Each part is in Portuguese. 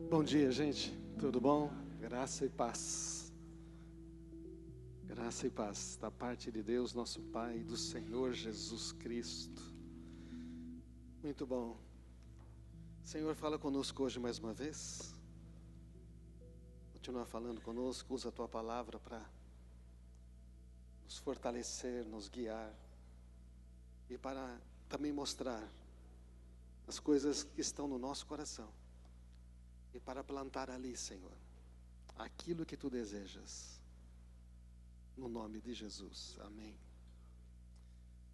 Bom dia, gente. Tudo bom? Graça e paz. Graça e paz da parte de Deus, nosso Pai, e do Senhor Jesus Cristo. Muito bom. Senhor, fala conosco hoje mais uma vez. Continua falando conosco, usa a Tua palavra para nos fortalecer, nos guiar e para também mostrar as coisas que estão no nosso coração. E para plantar ali, Senhor, aquilo que Tu desejas, no nome de Jesus, amém.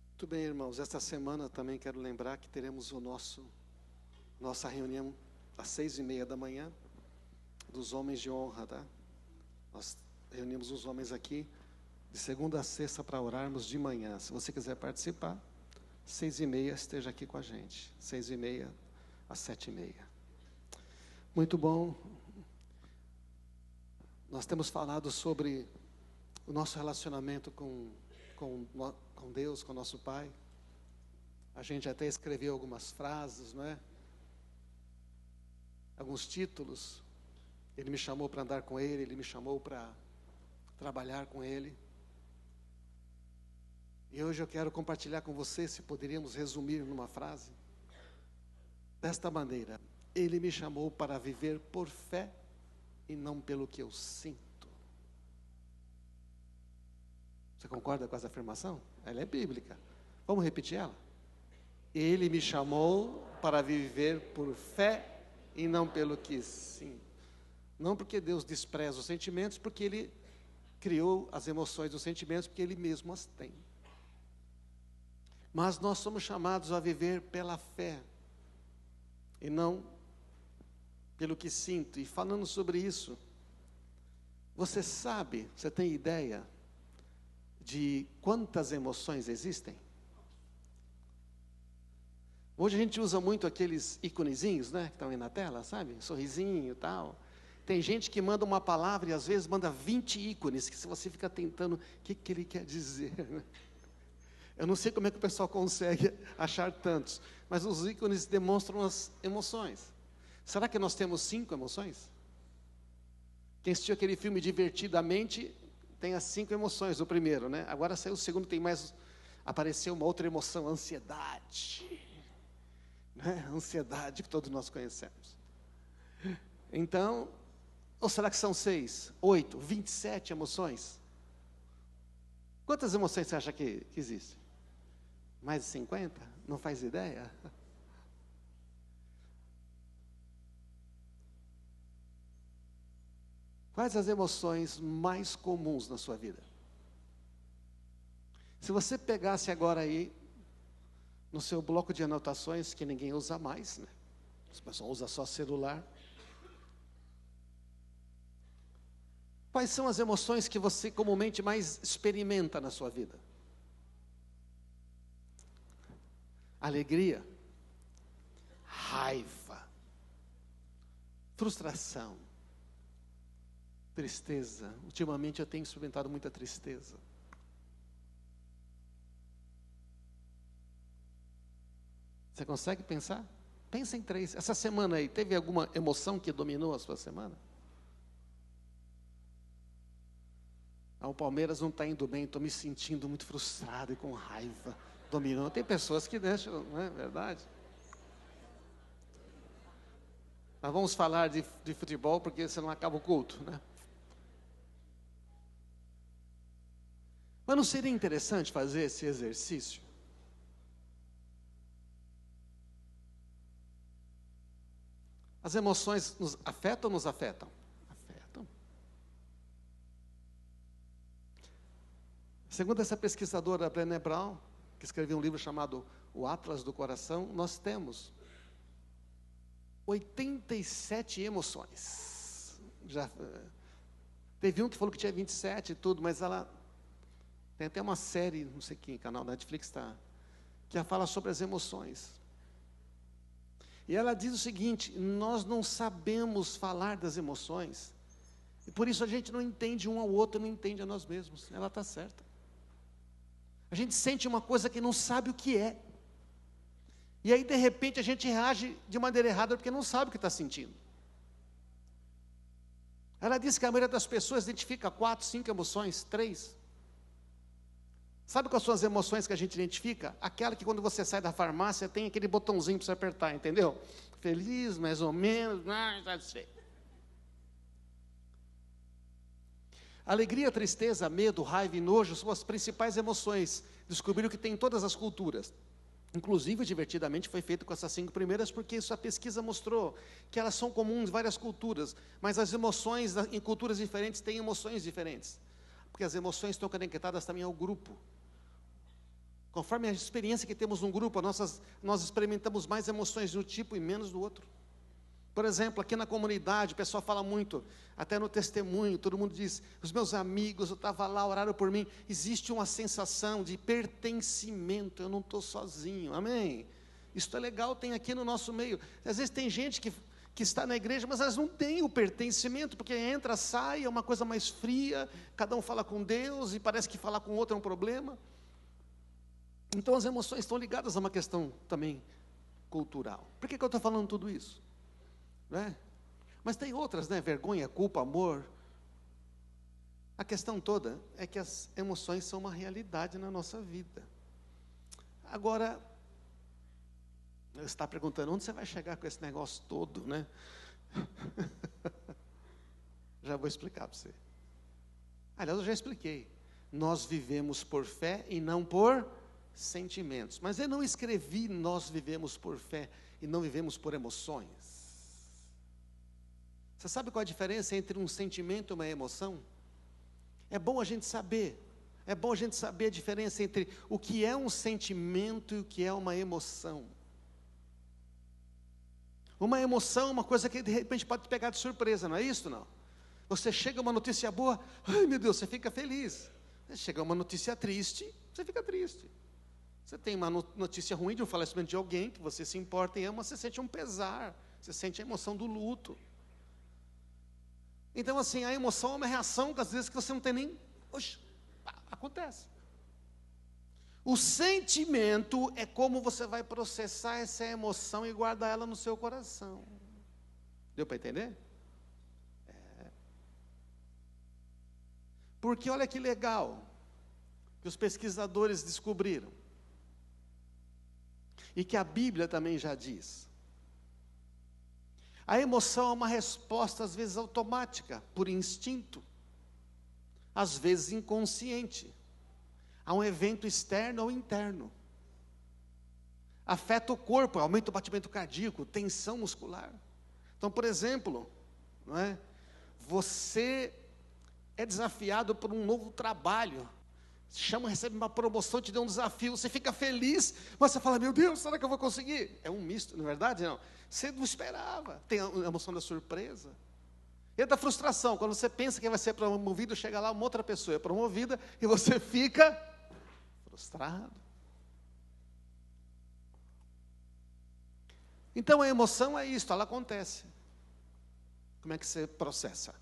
Muito bem, irmãos, esta semana também quero lembrar que teremos nossa reunião às 6:30 da manhã, dos homens de honra, tá? Nós reunimos os homens aqui, de segunda a sexta, para orarmos de manhã. Se você quiser participar, 6:30, esteja aqui com a gente, 6:30 às 7:30. Muito bom. Nós temos falado sobre o nosso relacionamento com Deus, com nosso Pai. A gente até escreveu algumas frases, não é? Alguns títulos. Ele me chamou para andar com Ele, Ele me chamou para trabalhar com Ele. E hoje eu quero compartilhar com você, se poderíamos resumir numa frase, desta maneira: Ele me chamou para viver por fé e não pelo que eu sinto. Você concorda com essa afirmação? Ela é bíblica. Vamos repetir ela? Ele me chamou para viver por fé e não pelo que sinto. Não porque Deus despreza os sentimentos, porque Ele criou as emoções dos sentimentos, porque Ele mesmo as tem. Mas nós somos chamados a viver pela fé e não pelo que sinto. E falando sobre isso, você sabe, você tem ideia de quantas emoções existem? Hoje a gente usa muito aqueles íconezinhos, né, que estão aí na tela, sabe? Sorrisinho e tal. Tem gente que manda uma palavra e às vezes manda 20 ícones, que se você fica tentando, o que ele quer dizer, né? Eu não sei como é que o pessoal consegue achar tantos, mas os ícones demonstram as emoções. Será que nós temos 5 emoções? Quem assistiu aquele filme Divertidamente tem as 5 emoções, o primeiro, né? Agora saiu o segundo, apareceu uma outra emoção, ansiedade, né? Ansiedade que todos nós conhecemos. Então, ou será que são 6, 8, 27 emoções? Quantas emoções você acha que existem? Mais de 50? Não faz ideia? Quais as emoções mais comuns na sua vida? Se você pegasse agora aí, no seu bloco de anotações, que ninguém usa mais, né? As pessoas usam só celular. Quais são as emoções que você comumente mais experimenta na sua vida? Alegria, raiva, frustração, tristeza. Ultimamente eu tenho experimentado muita tristeza. Você consegue pensar? Pensa em 3. Essa semana aí, teve alguma emoção que dominou a sua semana? O Palmeiras não está indo bem, estou me sentindo muito frustrado e com raiva. Dominou. Tem pessoas que deixam, não é verdade? Mas vamos falar de futebol, porque senão acaba o culto, né? Mas não seria interessante fazer esse exercício? As emoções nos afetam ou nos afetam? Afetam. Segundo essa pesquisadora Brené Brown, que escreveu um livro chamado O Atlas do Coração, nós temos 87 emoções. Já teve um que falou que tinha 27 e tudo, mas ela tem até uma série, não sei que canal da Netflix está, que ela fala sobre as emoções. E ela diz o seguinte: nós não sabemos falar das emoções, e por isso a gente não entende um ao outro, não entende a nós mesmos. Ela está certa. A gente sente uma coisa que não sabe o que é. E aí, de repente, a gente reage de maneira errada porque não sabe o que está sentindo. Ela diz que a maioria das pessoas identifica 4, 5 emoções, 3. Sabe quais são as emoções que a gente identifica? Aquela que quando você sai da farmácia tem aquele botãozinho para você apertar, entendeu? Feliz, mais ou menos, satisfeito. Alegria, tristeza, medo, raiva e nojo são as principais emoções. Descobriram que tem em todas as culturas. Inclusive, divertidamente, foi feito com essas 5 primeiras, porque isso a pesquisa mostrou, que elas são comuns em várias culturas, mas as emoções em culturas diferentes têm emoções diferentes, porque as emoções estão conectadas também ao grupo. Conforme a experiência que temos num grupo, nós experimentamos mais emoções de um tipo e menos do outro. Por exemplo, aqui na comunidade, o pessoal fala muito, até no testemunho, todo mundo diz, os meus amigos, eu estava lá, oraram por mim, existe uma sensação de pertencimento, eu não estou sozinho, amém? Isso é legal, tem aqui no nosso meio. Às vezes tem gente que está na igreja, mas elas não têm o pertencimento, porque entra, sai, é uma coisa mais fria, cada um fala com Deus, e parece que falar com o outro é um problema. Então as emoções estão ligadas a uma questão também cultural. Por que eu estou falando tudo isso? Né? Mas tem outras, né? Vergonha, culpa, amor. A questão toda é que as emoções são uma realidade na nossa vida. Agora, você está perguntando, onde você vai chegar com esse negócio todo, né? Já vou explicar para você. Aliás, eu já expliquei. Nós vivemos por fé e não por sentimentos. Mas eu não escrevi nós vivemos por fé e não vivemos por emoções. Você sabe qual a diferença entre um sentimento e uma emoção? É bom a gente saber a diferença entre o que é um sentimento e o que é uma emoção. Uma emoção é uma coisa que de repente pode te pegar de surpresa, não é isso não? Você chega uma notícia boa, ai meu Deus, você fica feliz. Chega uma notícia triste, você fica triste. Você tem uma notícia ruim de um falecimento de alguém que você se importa e ama, você sente um pesar, você sente a emoção do luto. Então, assim, a emoção é uma reação que às vezes que você não tem nem... Oxe, acontece. O sentimento é como você vai processar essa emoção e guardar ela no seu coração. Deu para entender? Porque olha que legal que os pesquisadores descobriram. E que a Bíblia também já diz. A emoção é uma resposta, às vezes, automática, por instinto, às vezes inconsciente, a um evento externo ou interno. Afeta o corpo, aumenta o batimento cardíaco, tensão muscular. Então, por exemplo, não é? Você é desafiado por um novo trabalho, recebe uma promoção, te deu um desafio, você fica feliz, mas você fala, meu Deus, será que eu vou conseguir? É um misto, não é verdade? Não. Você não esperava, tem a emoção da surpresa. E da frustração, quando você pensa que vai ser promovido, chega lá uma outra pessoa é promovida, e você fica frustrado. Então a emoção é isso, ela acontece. Como é que você processa?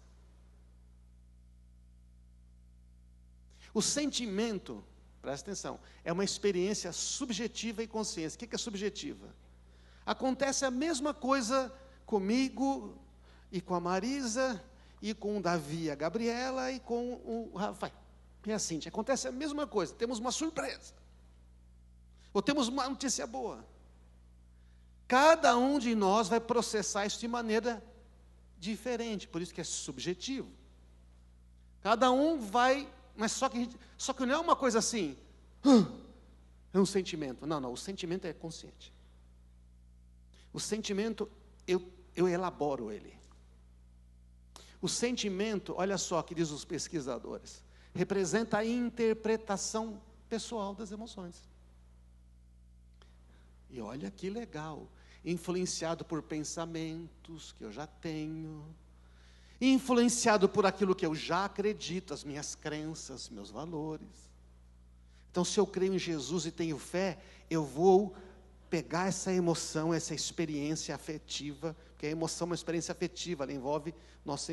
O sentimento, presta atenção, é uma experiência subjetiva e consciência. O que é subjetiva? Acontece a mesma coisa comigo e com a Marisa, e com o Davi e a Gabriela, e com o Rafael. E assim, acontece a mesma coisa, temos uma surpresa. Ou temos uma notícia boa. Cada um de nós vai processar isso de maneira diferente, por isso que é subjetivo. Cada um vai... Mas só que não é uma coisa assim, é um sentimento. Não, o sentimento é consciente. O sentimento, eu elaboro ele. O sentimento, olha só o que diz os pesquisadores, representa a interpretação pessoal das emoções. E olha que legal, influenciado por pensamentos que eu já tenho, influenciado por aquilo que eu já acredito, as minhas crenças, meus valores. Então, se eu creio em Jesus e tenho fé, eu vou pegar essa emoção, essa experiência afetiva, porque a emoção é uma experiência afetiva, ela envolve nosso...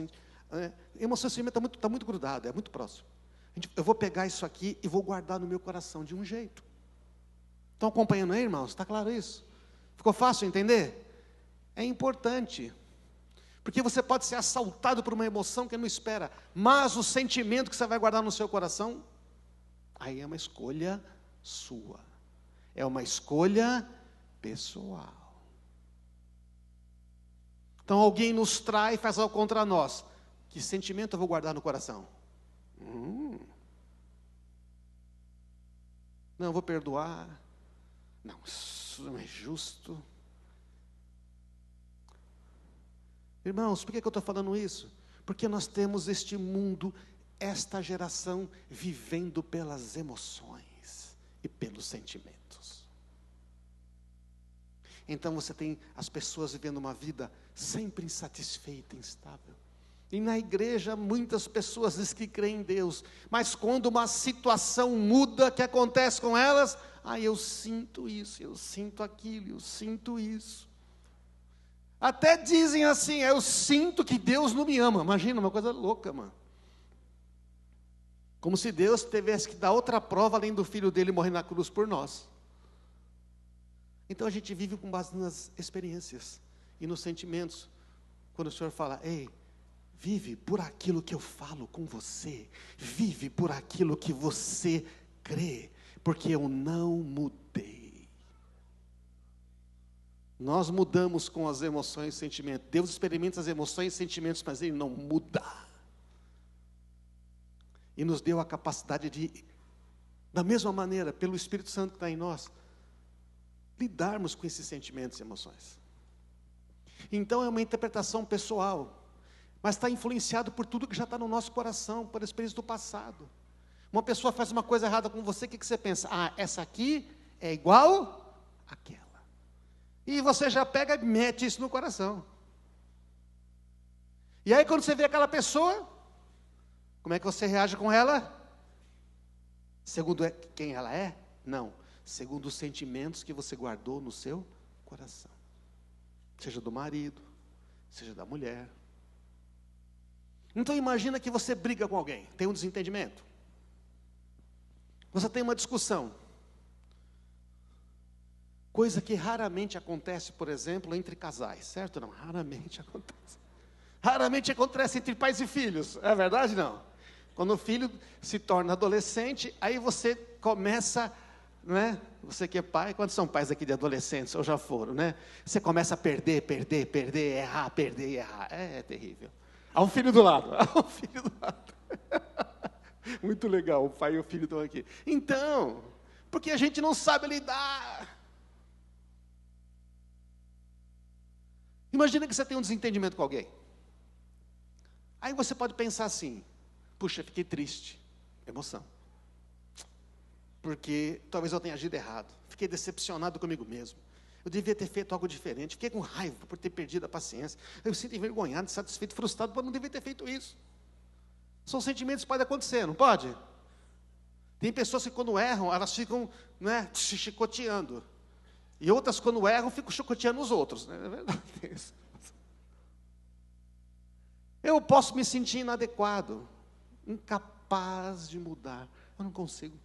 emoção e sentimento está muito grudado, é muito próximo. Eu vou pegar isso aqui e vou guardar no meu coração de um jeito. Estão acompanhando aí, irmãos? Está claro isso? Ficou fácil entender? É importante. Porque você pode ser assaltado por uma emoção que não espera, mas o sentimento que você vai guardar no seu coração, aí é uma escolha sua, é uma escolha pessoal. Então alguém nos trai e faz algo contra nós, que sentimento eu vou guardar no coração? Não, eu vou perdoar. Não, isso não é justo. Irmãos, por que eu estou falando isso? Porque nós temos este mundo, esta geração, vivendo pelas emoções e pelos sentimentos. Então você tem as pessoas vivendo uma vida sempre insatisfeita, instável. E na igreja muitas pessoas dizem que creem em Deus, mas quando uma situação muda, o que acontece com elas? Eu sinto isso, eu sinto aquilo, eu sinto isso. Até dizem assim, eu sinto que Deus não me ama. Imagina, uma coisa louca, mano. Como se Deus tivesse que dar outra prova além do filho dele morrer na cruz por nós. Então a gente vive com base nas experiências e nos sentimentos. Quando o Senhor fala, ei, vive por aquilo que eu falo com você. Vive por aquilo que você crê. Porque eu não mudei. Nós mudamos com as emoções e sentimentos. Deus experimenta as emoções e sentimentos, mas Ele não muda. E nos deu a capacidade de, da mesma maneira, pelo Espírito Santo que está em nós, lidarmos com esses sentimentos e emoções. Então é uma interpretação pessoal, mas está influenciado por tudo que já está no nosso coração, por experiências do passado. Uma pessoa faz uma coisa errada com você, o que você pensa? Essa aqui é igual àquela. E você já pega e mete isso no coração. E aí quando você vê aquela pessoa, como é que você reage com ela? Segundo quem ela é? Não. Segundo os sentimentos que você guardou no seu coração. Seja do marido, seja da mulher. Então imagina que você briga com alguém, tem um desentendimento. Você tem uma discussão. Coisa que raramente acontece, por exemplo, entre casais, certo? Não, raramente acontece. Raramente acontece entre pais e filhos, é verdade não? Quando o filho se torna adolescente, aí você começa, né? Você que é pai, quantos são pais aqui de adolescentes, ou já foram, né? Você começa a perder, errar, perder e errar, é terrível. Há um filho do lado, há um filho do lado. Muito legal, o pai e o filho estão aqui. Então, porque a gente não sabe lidar. Imagina que você tem um desentendimento com alguém. Aí você pode pensar assim, puxa, fiquei triste, emoção. Porque talvez eu tenha agido errado, fiquei decepcionado comigo mesmo. Eu devia ter feito algo diferente, fiquei com raiva por ter perdido a paciência. Eu me sinto envergonhado, insatisfeito, frustrado, por não devia ter feito isso. São sentimentos que podem acontecer, não pode? Tem pessoas que quando erram, elas ficam, né, se chicoteando. E outras, quando erram, ficam chicoteando os outros. Né? É verdade isso. Eu posso me sentir inadequado, incapaz de mudar. Eu não consigo.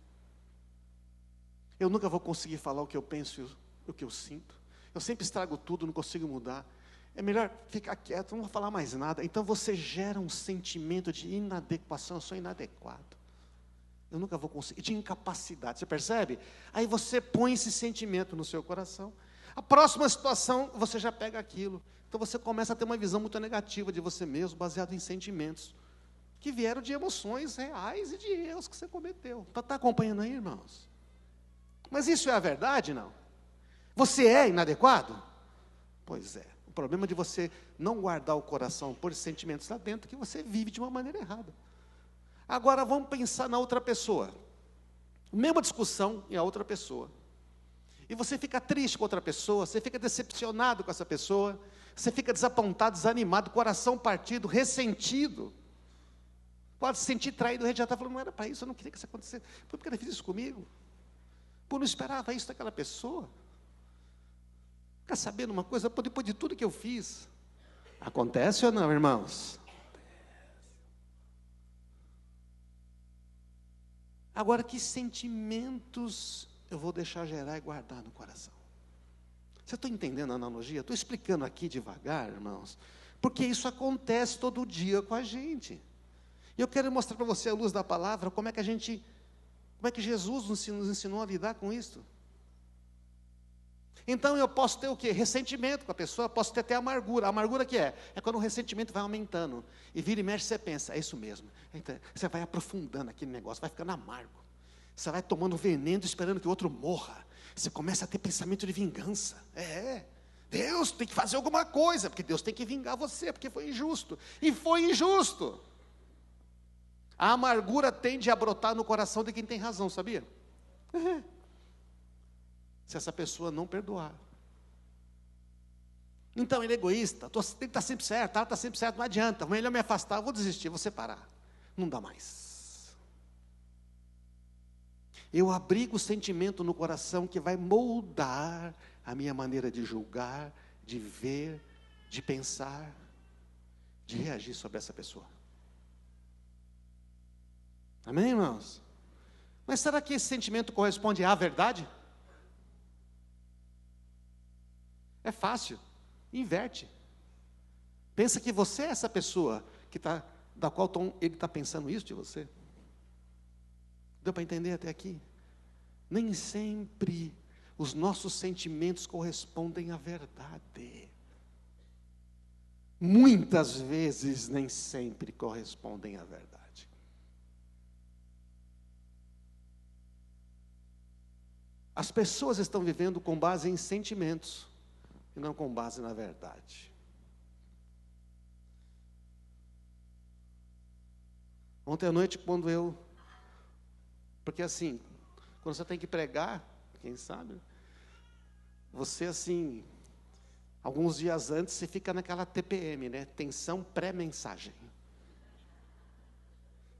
Eu nunca vou conseguir falar o que eu penso e o que eu sinto. Eu sempre estrago tudo, não consigo mudar. É melhor ficar quieto, não vou falar mais nada. Então você gera um sentimento de inadequação. Eu sou inadequado. Eu nunca vou conseguir, de incapacidade, você percebe? Aí você põe esse sentimento no seu coração. A próxima situação, você já pega aquilo. Então você começa a ter uma visão muito negativa de você mesmo, baseado em sentimentos, que vieram de emoções reais e de erros que você cometeu. Está acompanhando aí, irmãos? Mas isso é a verdade, não? Você é inadequado? Pois é. O problema de você não guardar o coração por sentimentos lá dentro, é que você vive de uma maneira errada. Agora vamos pensar na outra pessoa. Mesma discussão e a outra pessoa. E você fica triste com outra pessoa, você fica decepcionado com essa pessoa, você fica desapontado, desanimado, coração partido, ressentido. Pode se sentir traído, rejeitado, falando, não era para isso, eu não queria que isso acontecesse. Por que ele fez isso comigo? Por não esperava isso daquela pessoa. Ficar sabendo uma coisa, depois de tudo que eu fiz. Acontece ou não, irmãos? Agora, que sentimentos eu vou deixar gerar e guardar no coração? Você está entendendo a analogia? Estou explicando aqui devagar, irmãos, Porque isso acontece todo dia com a gente. E eu quero mostrar para você, à luz da palavra, como é que Jesus nos ensinou a lidar com isso. Então eu posso ter o quê? Ressentimento com a pessoa, posso ter até amargura. A amargura que é? É quando o ressentimento vai aumentando. E vira e mexe, você pensa, é isso mesmo. Então, você vai aprofundando aquele negócio, vai ficando amargo. Você vai tomando veneno, esperando que o outro morra. Você começa a ter pensamento de vingança. Deus tem que fazer alguma coisa, porque Deus tem que vingar você, porque foi injusto. E foi injusto. A amargura tende a brotar no coração de quem tem razão, sabia? Se essa pessoa não perdoar. Então ele é egoísta, tem que estar sempre certo, ela está sempre certo, não adianta, melhor eu me afastar, eu vou desistir, vou separar. Não dá mais. Eu abrigo o sentimento no coração que vai moldar a minha maneira de julgar, de ver, de pensar, de reagir sobre essa pessoa. Amém, irmãos? Mas será que esse sentimento corresponde à verdade? É fácil, inverte. Pensa que você é essa pessoa da qual ele está pensando isso de você. Deu para entender até aqui? Nem sempre os nossos sentimentos correspondem à verdade. Muitas vezes nem sempre correspondem à verdade. As pessoas estão vivendo com base em sentimentos e não com base na verdade. Ontem à noite, porque assim, quando você tem que pregar, quem sabe, você assim, alguns dias antes, você fica naquela TPM, né? Tensão pré-mensagem.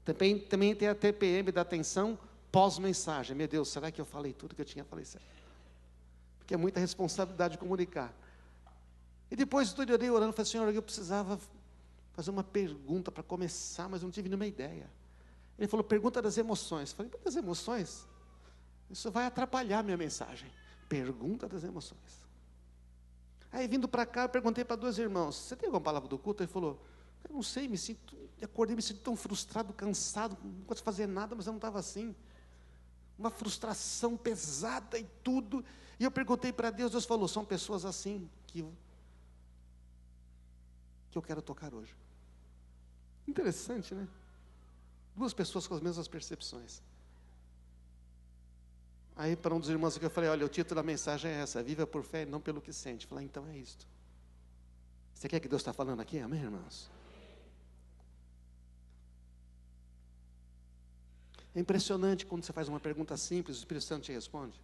Também tem a TPM da tensão pós-mensagem. Meu Deus, será que eu falei tudo que eu tinha? Falei certo. Porque é muita responsabilidade de comunicar. E depois eu orei orando, falei, Senhor, eu precisava fazer uma pergunta para começar, mas não tive nenhuma ideia. Ele falou, pergunta das emoções. Eu falei, das emoções? Isso vai atrapalhar a minha mensagem. Pergunta das emoções. Aí vindo para cá, eu perguntei para 2 irmãos, você tem alguma palavra do culto? Ele falou, eu não sei, me sinto tão frustrado, cansado, não gosto de fazer nada, mas eu não estava assim. Uma frustração pesada e tudo. E eu perguntei para Deus, Deus falou, são pessoas assim que eu quero tocar hoje. Interessante, né? 2 pessoas com as mesmas percepções. Aí para um dos irmãos que eu falei, olha, o título da mensagem é essa, viva por fé e não pelo que sente. Eu falei, então é isto. Você quer que Deus está falando aqui? Amém, irmãos? É impressionante quando você faz uma pergunta simples, o Espírito Santo te responde.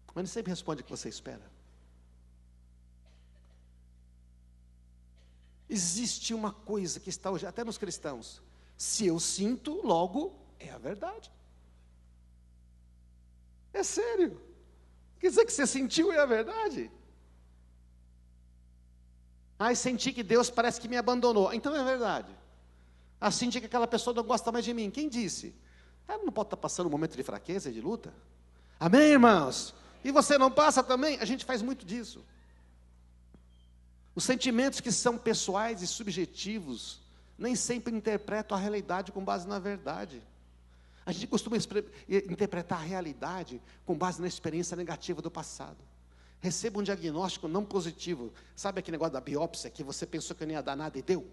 Mas ele sempre responde o que você espera. Existe uma coisa que está hoje, até nos cristãos. Se eu sinto, logo é a verdade. É sério. Quer dizer que você sentiu é a verdade? Senti que Deus parece que me abandonou. Então é verdade. Senti que aquela pessoa não gosta mais de mim. Quem disse? Ela não pode estar passando um momento de fraqueza e de luta? Amém, irmãos? E você não passa também? A gente faz muito disso. Os sentimentos que são pessoais e subjetivos nem sempre interpretam a realidade com base na verdade. A gente costuma interpretar a realidade com base na experiência negativa do passado. Receba um diagnóstico não positivo. Sabe aquele negócio da biópsia que você pensou que não ia dar nada e deu?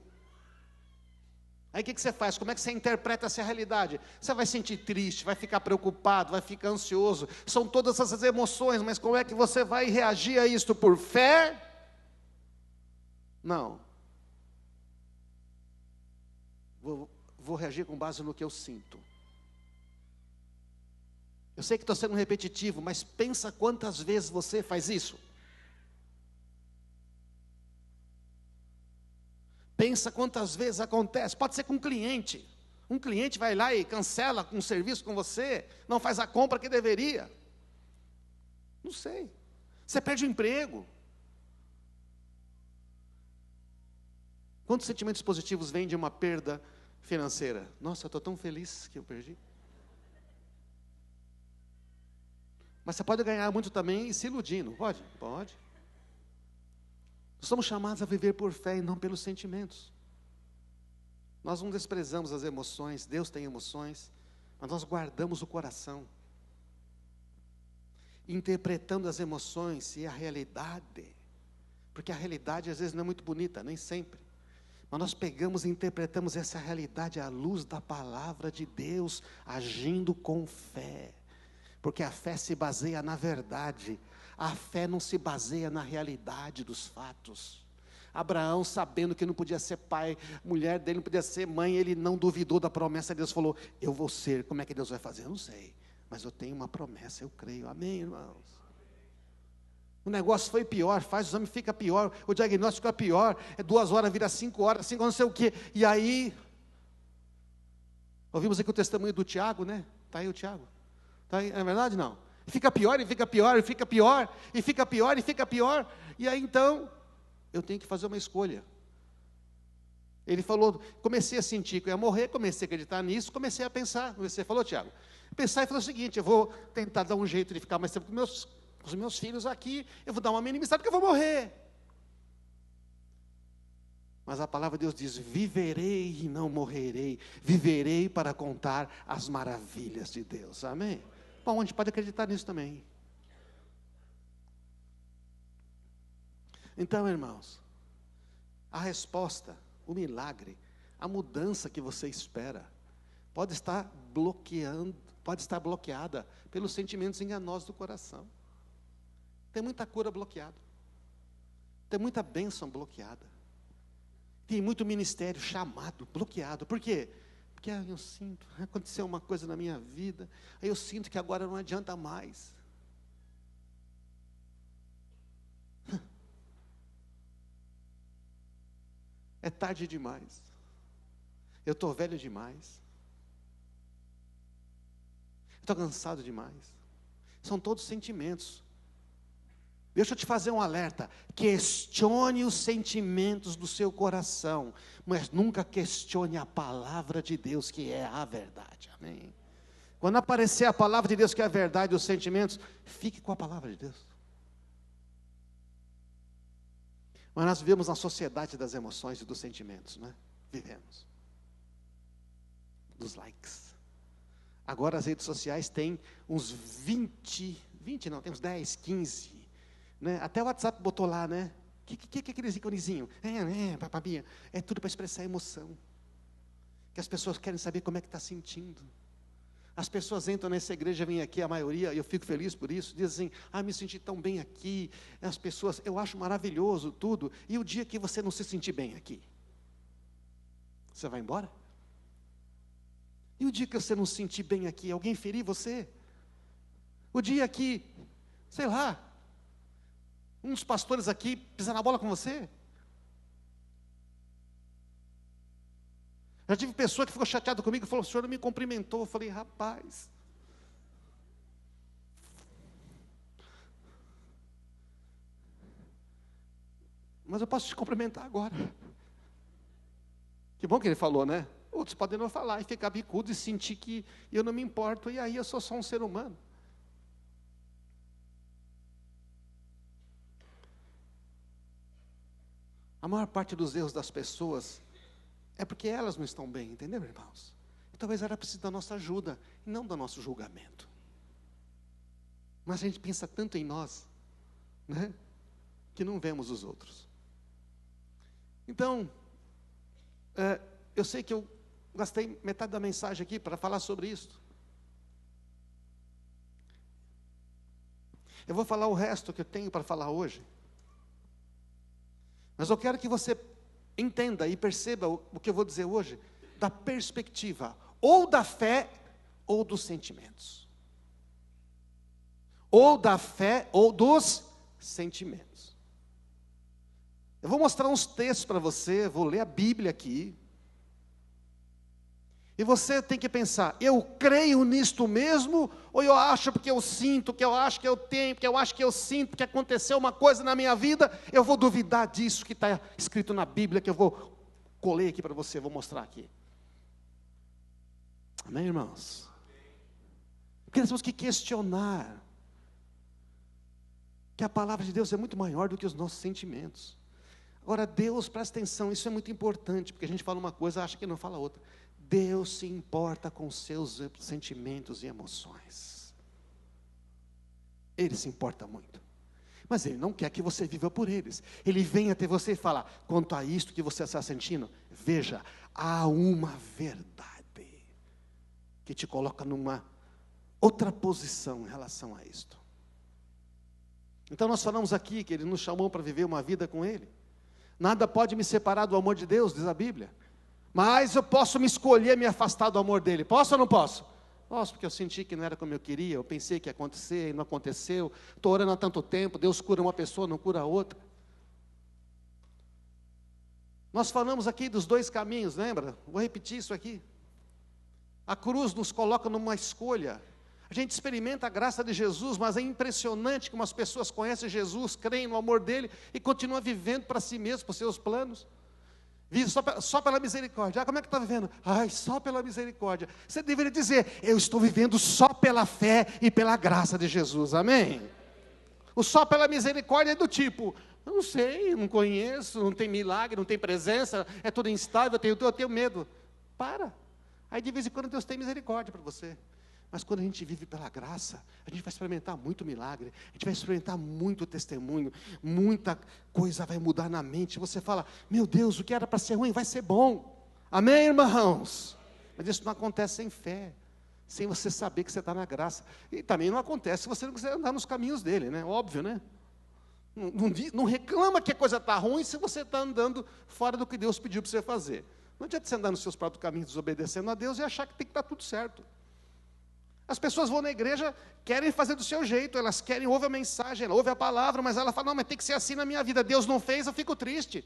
Aí o que você faz? Como é que você interpreta essa realidade? Você vai sentir triste, vai ficar preocupado, vai ficar ansioso. São todas essas emoções, mas como é que você vai reagir a isto? Por fé? Não. Vou reagir com base no que eu sinto. Eu sei que estou sendo repetitivo, mas pensa quantas vezes você faz isso. Pensa quantas vezes acontece. Pode ser com um cliente. Um cliente vai lá e cancela um serviço com você, não faz a compra que deveria. Não sei. Você perde o emprego. Quantos sentimentos positivos vêm de uma perda financeira? Nossa, eu estou tão feliz que eu perdi. Mas você pode ganhar muito também e se iludir, não pode? Pode. Somos chamados a viver por fé e não pelos sentimentos. Nós não desprezamos as emoções, Deus tem emoções, mas nós guardamos o coração, interpretando as emoções e a realidade, porque a realidade às vezes não é muito bonita, nem sempre, mas nós pegamos e interpretamos essa realidade à luz da palavra de Deus, agindo com fé, porque a fé se baseia na verdade, a fé não se baseia na realidade dos fatos. Abraão, sabendo que não podia ser pai, mulher dele não podia ser mãe, ele não duvidou da promessa de Deus, falou, eu vou ser. Como é que Deus vai fazer? Eu não sei, mas eu tenho uma promessa, eu creio. Amém, irmãos? O negócio foi pior, faz o exame, fica pior, o diagnóstico fica pior, 2 horas vira 5 horas, 5 horas não sei o quê, e aí, ouvimos aqui o testemunho do Tiago, né? Está aí o Tiago, tá aí, é verdade não? Fica pior, e fica pior, e fica pior, e fica pior, e fica pior, e aí então, eu tenho que fazer uma escolha. Ele falou, comecei a sentir que eu ia morrer, comecei a acreditar nisso, comecei a pensar, você falou, Tiago, pensar e falou o seguinte, eu vou tentar dar um jeito de ficar mais tempo com os meus filhos aqui, eu vou dar uma minimizada porque eu vou morrer. Mas a palavra de Deus diz, viverei e não morrerei, viverei para contar as maravilhas de Deus, amém? Bom, a gente pode acreditar nisso também. Então, irmãos, a resposta, o milagre, a mudança que você espera, pode estar bloqueada pelos sentimentos enganosos do coração. Tem muita cura bloqueada, tem muita bênção bloqueada, tem muito ministério chamado, bloqueado. Por quê? Porque eu sinto, aconteceu uma coisa na minha vida, aí eu sinto que agora não adianta mais. É tarde demais, eu estou velho demais, estou cansado demais. São todos sentimentos. Deixa eu te fazer um alerta, questione os sentimentos do seu coração, mas nunca questione a palavra de Deus, que é a verdade, amém? Quando aparecer a palavra de Deus, que é a verdade, os sentimentos, fique com a palavra de Deus. Mas nós vivemos na sociedade das emoções e dos sentimentos, né? Vivemos. Dos likes. Agora as redes sociais têm uns 20 não, tem uns 10, 15, né? Até o WhatsApp botou lá, né? Que é aqueles iconezinhos? Papabinha. É tudo para expressar emoção. Que as pessoas querem saber como é que está sentindo. As pessoas entram nessa igreja, vêm aqui, a maioria, e eu fico feliz por isso, dizem assim, me senti tão bem aqui, as pessoas, eu acho maravilhoso tudo, e o dia que você não se sentir bem aqui? Você vai embora? E o dia que você não se sentir bem aqui, alguém ferir você? O dia que, sei lá, um dos pastores aqui pisar na bola com você? Já tive pessoa que ficou chateada comigo e falou, o senhor não me cumprimentou. Eu falei, rapaz, mas eu posso te cumprimentar agora. Que bom que ele falou, né? Outros podem não falar e ficar bicudo e sentir que eu não me importo, e aí eu sou só um ser humano. A maior parte dos erros das pessoas é porque elas não estão bem, entendeu, irmãos? E talvez ela precise da nossa ajuda, e não do nosso julgamento. Mas a gente pensa tanto em nós, né? Que não vemos os outros. Então, eu sei que eu gastei metade da mensagem aqui para falar sobre isso. Eu vou falar o resto que eu tenho para falar hoje. Mas eu quero que você entenda e perceba o que eu vou dizer hoje, da perspectiva, ou da fé, ou dos sentimentos. Ou da fé, ou dos sentimentos. Eu vou mostrar uns textos para você, vou ler a Bíblia aqui. E você tem que pensar, eu creio nisto mesmo, ou eu acho porque eu sinto, que eu acho que eu tenho, porque eu acho que eu sinto, que aconteceu uma coisa na minha vida, eu vou duvidar disso que está escrito na Bíblia, que eu vou coler aqui para você, vou mostrar aqui. Amém, irmãos? Porque nós temos que questionar, que a palavra de Deus é muito maior do que os nossos sentimentos. Agora, Deus, presta atenção, isso é muito importante, porque a gente fala uma coisa, acha que não fala outra. Deus se importa com seus sentimentos e emoções. Ele se importa muito. Mas Ele não quer que você viva por eles. Ele vem até você e fala, quanto a isto que você está sentindo, veja, há uma verdade que te coloca numa outra posição em relação a isto. Então nós falamos aqui que Ele nos chamou para viver uma vida com Ele. Nada pode me separar do amor de Deus, diz a Bíblia. Mas eu posso me escolher me afastar do amor dEle. Posso ou não posso? Posso, porque eu senti que não era como eu queria, eu pensei que ia acontecer e não aconteceu. Estou orando há tanto tempo, Deus cura uma pessoa, não cura a outra. Nós falamos aqui dos dois caminhos, lembra? Vou repetir isso aqui. A cruz nos coloca numa escolha. A gente experimenta a graça de Jesus, mas é impressionante como as pessoas conhecem Jesus, creem no amor dEle e continuam vivendo para si mesmo, para os seus planos. Vive só pela misericórdia. Como é que está vivendo? Só pela misericórdia. Você deveria dizer, eu estou vivendo só pela fé e pela graça de Jesus, amém? O só pela misericórdia é do tipo, eu não sei, não conheço, não tem milagre, não tem presença, é tudo instável, eu tenho medo. Para. Aí de vez em quando Deus tem misericórdia para você. Mas quando a gente vive pela graça, a gente vai experimentar muito milagre, a gente vai experimentar muito testemunho, muita coisa vai mudar na mente. Você fala, meu Deus, o que era para ser ruim vai ser bom. Amém, irmãos? Mas isso não acontece sem fé, sem você saber que você está na graça. E também não acontece se você não quiser andar nos caminhos dele, né? Óbvio, né? Não reclama que a coisa está ruim se você está andando fora do que Deus pediu para você fazer. Não adianta você andar nos seus próprios caminhos, desobedecendo a Deus e achar que tem que estar tudo certo. As pessoas vão na igreja, querem fazer do seu jeito, elas querem, ouvem a mensagem, ouvem a palavra, mas ela fala, não, mas tem que ser assim na minha vida, Deus não fez, eu fico triste.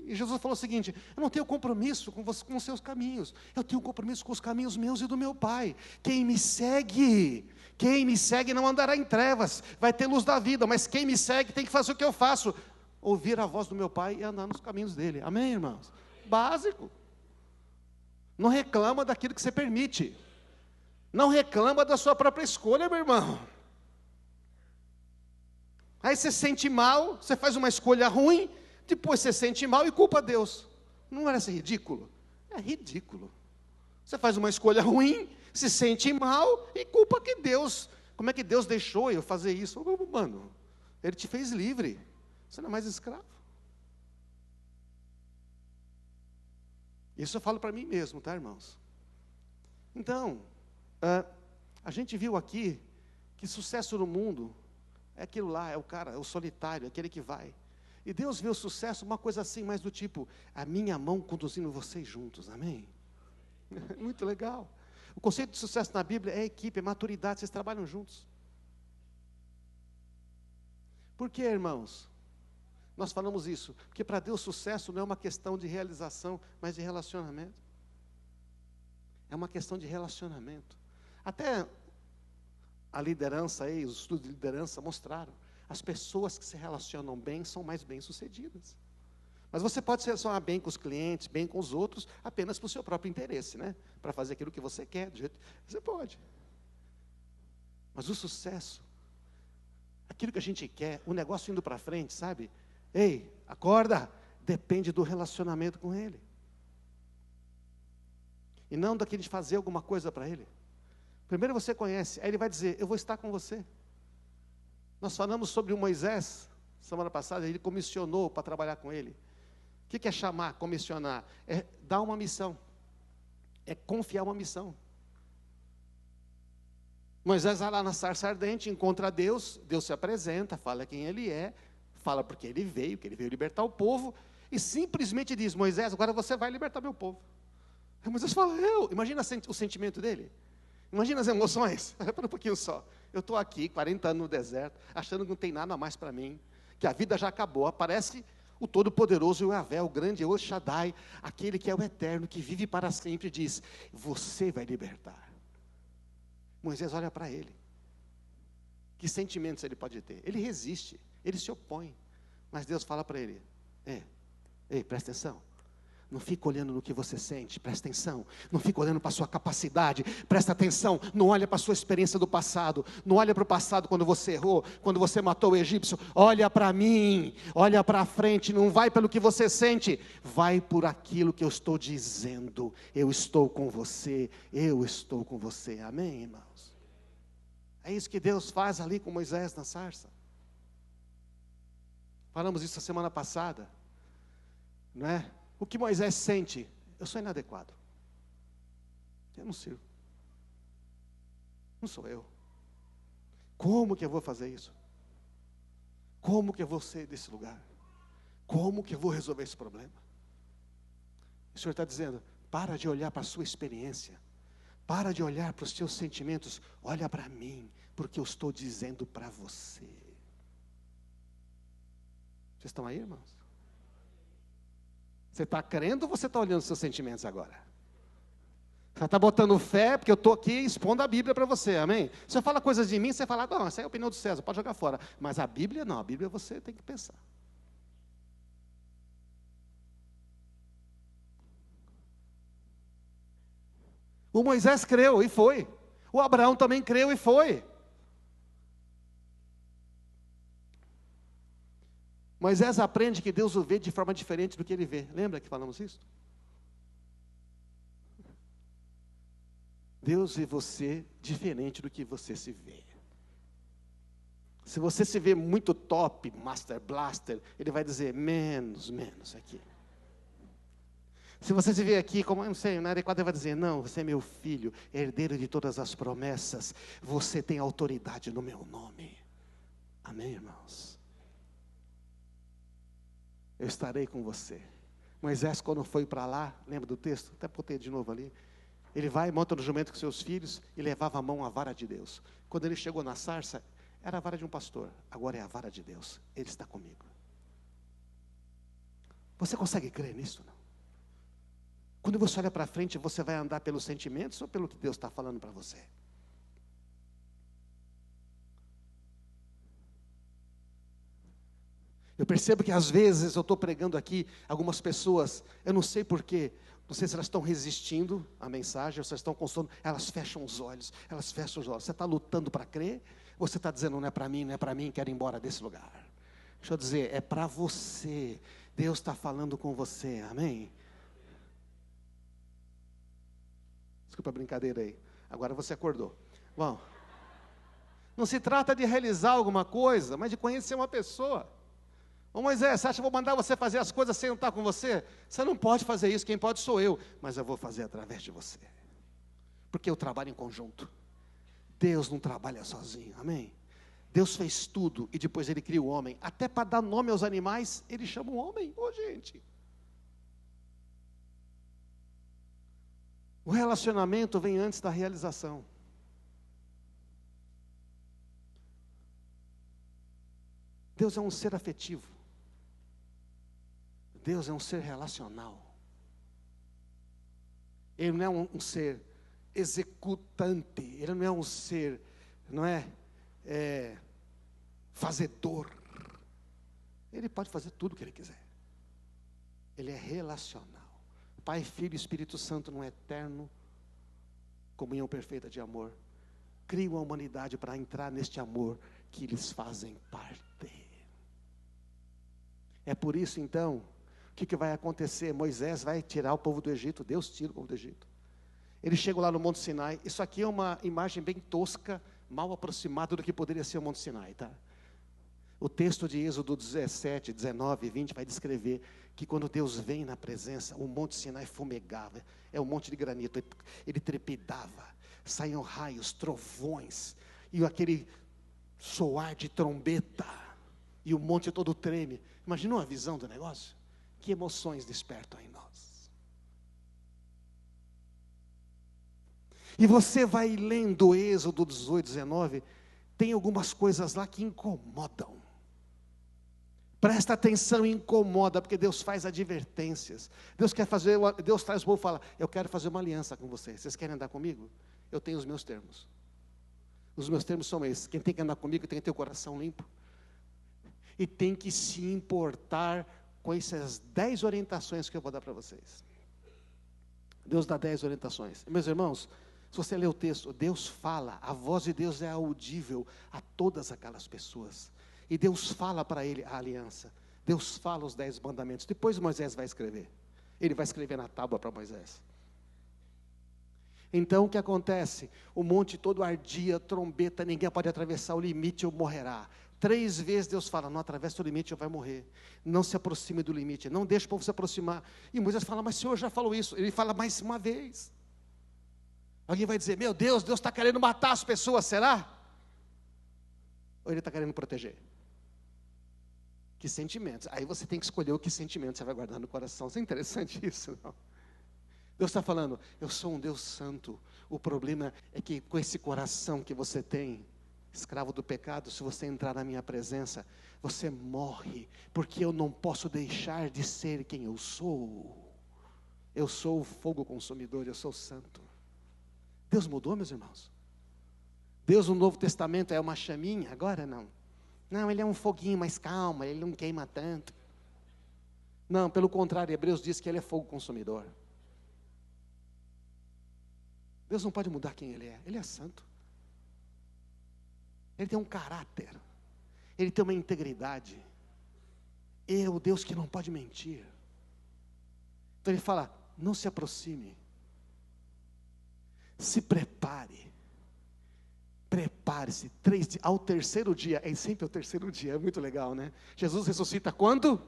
E Jesus falou o seguinte, eu não tenho compromisso com os seus caminhos, eu tenho compromisso com os caminhos meus e do meu Pai. Quem me segue não andará em trevas, vai ter luz da vida, mas quem me segue tem que fazer o que eu faço, ouvir a voz do meu Pai e andar nos caminhos dele. Amém, irmãos? Básico. Não reclama daquilo que você permite. Não reclama da sua própria escolha, meu irmão. Aí você sente mal, você faz uma escolha ruim, depois você sente mal e culpa Deus. Não parece ridículo? É ridículo. Você faz uma escolha ruim, se sente mal e culpa que Deus. Como é que Deus deixou eu fazer isso? Mano, Ele te fez livre. Você não é mais escravo. Isso eu falo para mim mesmo, tá, irmãos? Então, a gente viu aqui que sucesso no mundo é aquilo lá, é o cara, é o solitário, é aquele que vai. E Deus vê o sucesso, uma coisa assim, mais do tipo, a minha mão conduzindo vocês juntos, amém? Muito legal. O conceito de sucesso na Bíblia é equipe, é maturidade, vocês trabalham juntos. Por quê, irmãos? Nós falamos isso, porque para Deus sucesso não é uma questão de realização, mas de relacionamento. É uma questão de relacionamento. Até a liderança aí, os estudos de liderança mostraram, as pessoas que se relacionam bem são mais bem-sucedidas. Mas você pode se relacionar bem com os clientes, bem com os outros, apenas para o seu próprio interesse, né? Para fazer aquilo que você quer, do jeito que você pode. Mas o sucesso, aquilo que a gente quer, o negócio indo para frente, sabe? Ei, acorda, depende do relacionamento com Ele. E não daquele de fazer alguma coisa para Ele. Primeiro você conhece, aí Ele vai dizer, eu vou estar com você. Nós falamos sobre o Moisés, semana passada, ele comissionou para trabalhar com ele. O que é chamar, comissionar? É dar uma missão. É confiar uma missão. Moisés vai lá na sarça ardente, encontra Deus, Deus se apresenta, fala quem Ele é, fala porque Ele veio, que Ele veio libertar o povo, e simplesmente diz, Moisés, agora você vai libertar meu povo. Aí Moisés fala, imagina o sentimento dele. Imagina as emoções. Espera um pouquinho só. Eu estou aqui, 40 anos no deserto, achando que não tem nada mais para mim, que a vida já acabou. Aparece o Todo-Poderoso, o Yahvé, o grande El Shaddai, aquele que é o eterno, que vive para sempre, diz, você vai libertar. Moisés olha para ele. Que sentimentos ele pode ter? Ele resiste, ele se opõe. Mas Deus fala para ele, ei, presta atenção. Não fica olhando no que você sente, presta atenção. Não fica olhando para a sua capacidade, presta atenção. Não olha para a sua experiência do passado. Não olha para o passado quando você errou, quando você matou o egípcio. Olha para mim, olha para frente. Não vai pelo que você sente, vai por aquilo que eu estou dizendo. Eu estou com você, eu estou com você. Amém, irmãos? É isso que Deus faz ali com Moisés na sarça. Falamos isso a semana passada, não é? O que Moisés sente? Eu sou inadequado. Eu não sirvo. Não sou eu. Como que eu vou fazer isso? Como que eu vou sair desse lugar? Como que eu vou resolver esse problema? O Senhor está dizendo, para de olhar para a sua experiência. Para de olhar para os seus sentimentos. Olha para mim, porque eu estou dizendo para você. Vocês estão aí, irmãos? Você está crendo ou você está olhando os seus sentimentos agora? Você está botando fé, porque eu estou aqui expondo a Bíblia para você, amém? Se eu falo coisas de mim, você fala, não, essa é a opinião do César, pode jogar fora. Mas a Bíblia não, a Bíblia você tem que pensar. O Moisés creu e foi. O Abraão também creu e foi. Moisés aprende que Deus o vê de forma diferente do que ele vê. Lembra que falamos isso? Deus vê você diferente do que você se vê. Se você se vê muito top, Master Blaster, Ele vai dizer, menos aqui. Se você se vê aqui, como eu não sei, inadequado, Ele vai dizer, não, você é meu filho, herdeiro de todas as promessas, você tem autoridade no meu nome. Amém, irmãos? Eu estarei com você. Moisés, quando foi para lá, lembra do texto? Até botei de novo ali. Ele vai, monta no jumento com seus filhos e levava a mão à vara de Deus. Quando ele chegou na sarça, era a vara de um pastor. Agora é a vara de Deus. Ele está comigo. Você consegue crer nisso? Não? Quando você olha para frente, você vai andar pelos sentimentos ou pelo que Deus está falando para você? Eu percebo que às vezes eu estou pregando aqui, algumas pessoas, eu não sei porquê, não sei se elas estão resistindo à mensagem, ou se elas estão constando, elas fecham os olhos. Você está lutando para crer? Ou você está dizendo, não é para mim, quero ir embora desse lugar? Deixa eu dizer, é para você, Deus está falando com você, amém? Desculpa a brincadeira aí, agora você acordou. Bom, não se trata de realizar alguma coisa, mas de conhecer uma pessoa. Ô Moisés, você acha que eu vou mandar você fazer as coisas sem eu estar com você? Você não pode fazer isso, quem pode sou eu. Mas eu vou fazer através de você. Porque eu trabalho em conjunto. Deus não trabalha sozinho, amém? Deus fez tudo e depois Ele cria o homem. Até para dar nome aos animais, Ele chama o homem. Ô gente. O relacionamento vem antes da realização. Deus é um ser afetivo. Deus é um ser relacional. Ele não é um ser executante. Ele não é um ser, fazedor. Ele pode fazer tudo o que Ele quiser. Ele é relacional. Pai, Filho e Espírito Santo num eterno comunhão perfeita de amor. Criam a humanidade para entrar neste amor que eles fazem parte. É por isso então, o que vai acontecer? Moisés vai tirar o povo do Egito, Deus tira o povo do Egito. Eles chegam lá no Monte Sinai, isso aqui é uma imagem bem tosca, mal aproximada do que poderia ser o Monte Sinai, tá? O texto de Êxodo 17, 19 e 20 vai descrever que quando Deus vem na presença, o Monte Sinai fumegava, é um monte de granito, ele trepidava, saíam raios, trovões, e aquele soar de trombeta, e o monte todo treme. Imagina uma visão do negócio? Que emoções despertam em nós. E você vai lendo Êxodo 18, 19, tem algumas coisas lá que incomodam. Presta atenção, incomoda, porque Deus faz advertências. Deus traz o povo e fala, eu quero fazer uma aliança com vocês. Vocês querem andar comigo? Eu tenho os meus termos. Os meus termos são esses. Quem tem que andar comigo tem que ter o coração limpo. E tem que se importar com essas 10 orientações que eu vou dar para vocês. Deus dá 10 orientações. Meus irmãos, se você ler o texto, Deus fala, a voz de Deus é audível a todas aquelas pessoas. E Deus fala para ele a aliança. Deus fala os 10 mandamentos. Depois Moisés vai escrever. Ele vai escrever na tábua para Moisés. Então o que acontece? O monte todo ardia, trombeta, ninguém pode atravessar o limite ou morrerá. 3 vezes Deus fala, não atravessa o limite ou vai morrer. Não se aproxime do limite, não deixe o povo se aproximar. E Moisés fala, mas o Senhor já falou isso. Ele fala mais uma vez. Alguém vai dizer, meu Deus, Deus está querendo matar as pessoas, será? Ou Ele está querendo proteger? Que sentimentos? Aí você tem que escolher o que sentimento você vai guardar no coração. Isso é interessante isso, não? Deus está falando, eu sou um Deus santo. O problema é que com esse coração que você tem, escravo do pecado, se você entrar na minha presença, você morre, porque eu não posso deixar de ser quem eu sou. Eu sou o fogo consumidor, eu sou santo. Deus mudou, meus irmãos? Deus no Novo Testamento é uma chaminha? Agora não. Não, Ele é um foguinho mais calmo, Ele não queima tanto. Não, pelo contrário, Hebreus diz que Ele é fogo consumidor. Deus não pode mudar quem Ele é santo. Ele tem um caráter, Ele tem uma integridade, Ele é o Deus que não pode mentir. Então Ele fala, não se aproxime, se prepare, prepare-se, ao terceiro dia, é sempre o terceiro dia, é muito legal, né? Jesus ressuscita quando?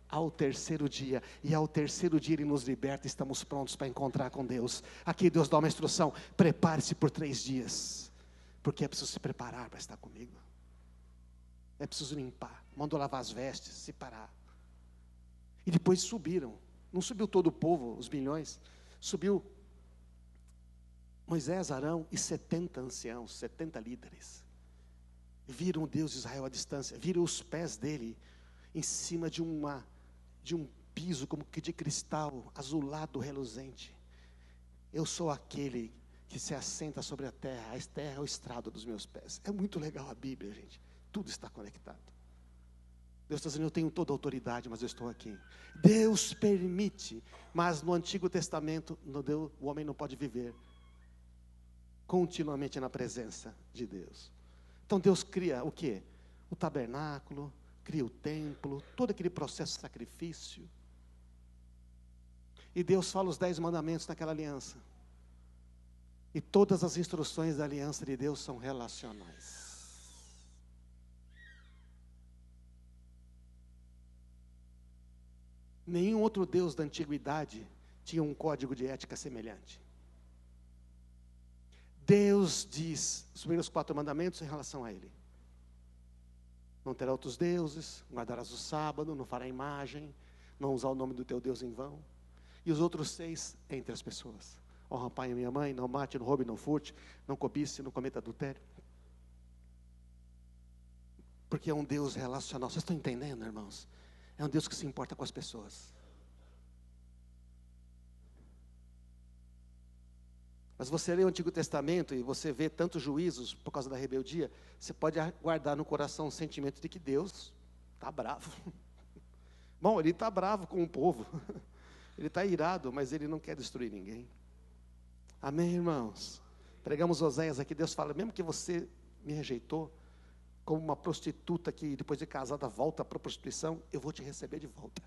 Ao terceiro dia, e ao terceiro dia Ele nos liberta, estamos prontos para encontrar com Deus. Aqui Deus dá uma instrução, prepare-se por 3 dias, porque é preciso se preparar para estar comigo, é preciso limpar, mandou lavar as vestes, se parar. E depois subiram, não subiu todo o povo, os milhões, subiu Moisés, Arão e 70 anciãos, 70 líderes, viram o Deus de Israel à distância, viram os pés dele, em cima de um piso como que de cristal, azulado, reluzente. Eu sou aquele que se assenta sobre a terra é o estrado dos meus pés. É muito legal a Bíblia, gente, tudo está conectado. Deus está dizendo, eu tenho toda a autoridade, mas eu estou aqui. Deus permite, mas no Antigo Testamento, o homem não pode viver continuamente na presença de Deus. Então Deus cria o quê? O tabernáculo, cria o templo, todo aquele processo de sacrifício. E Deus fala os 10 mandamentos naquela aliança. E todas as instruções da aliança de Deus são relacionais. Nenhum outro Deus da antiguidade tinha um código de ética semelhante. Deus diz os primeiros 4 mandamentos em relação a Ele. Não terá outros deuses, guardarás o sábado, não fará imagem, não usar o nome do teu Deus em vão. E os outros 6 entre as pessoas. Honra pai e minha mãe, não mate, não roube, não furte, não cobice, não cometa adultério. Porque é um Deus relacional. Vocês estão entendendo, irmãos? É um Deus que se importa com as pessoas. Mas você lê o Antigo Testamento e você vê tantos juízos por causa da rebeldia, você pode guardar no coração o sentimento de que Deus está bravo. Bom, Ele está bravo com o povo, Ele está irado, mas Ele não quer destruir ninguém. Amém, irmãos? Pregamos Oséias aqui, Deus fala, mesmo que você me rejeitou, como uma prostituta que depois de casada volta para a prostituição, eu vou te receber de volta.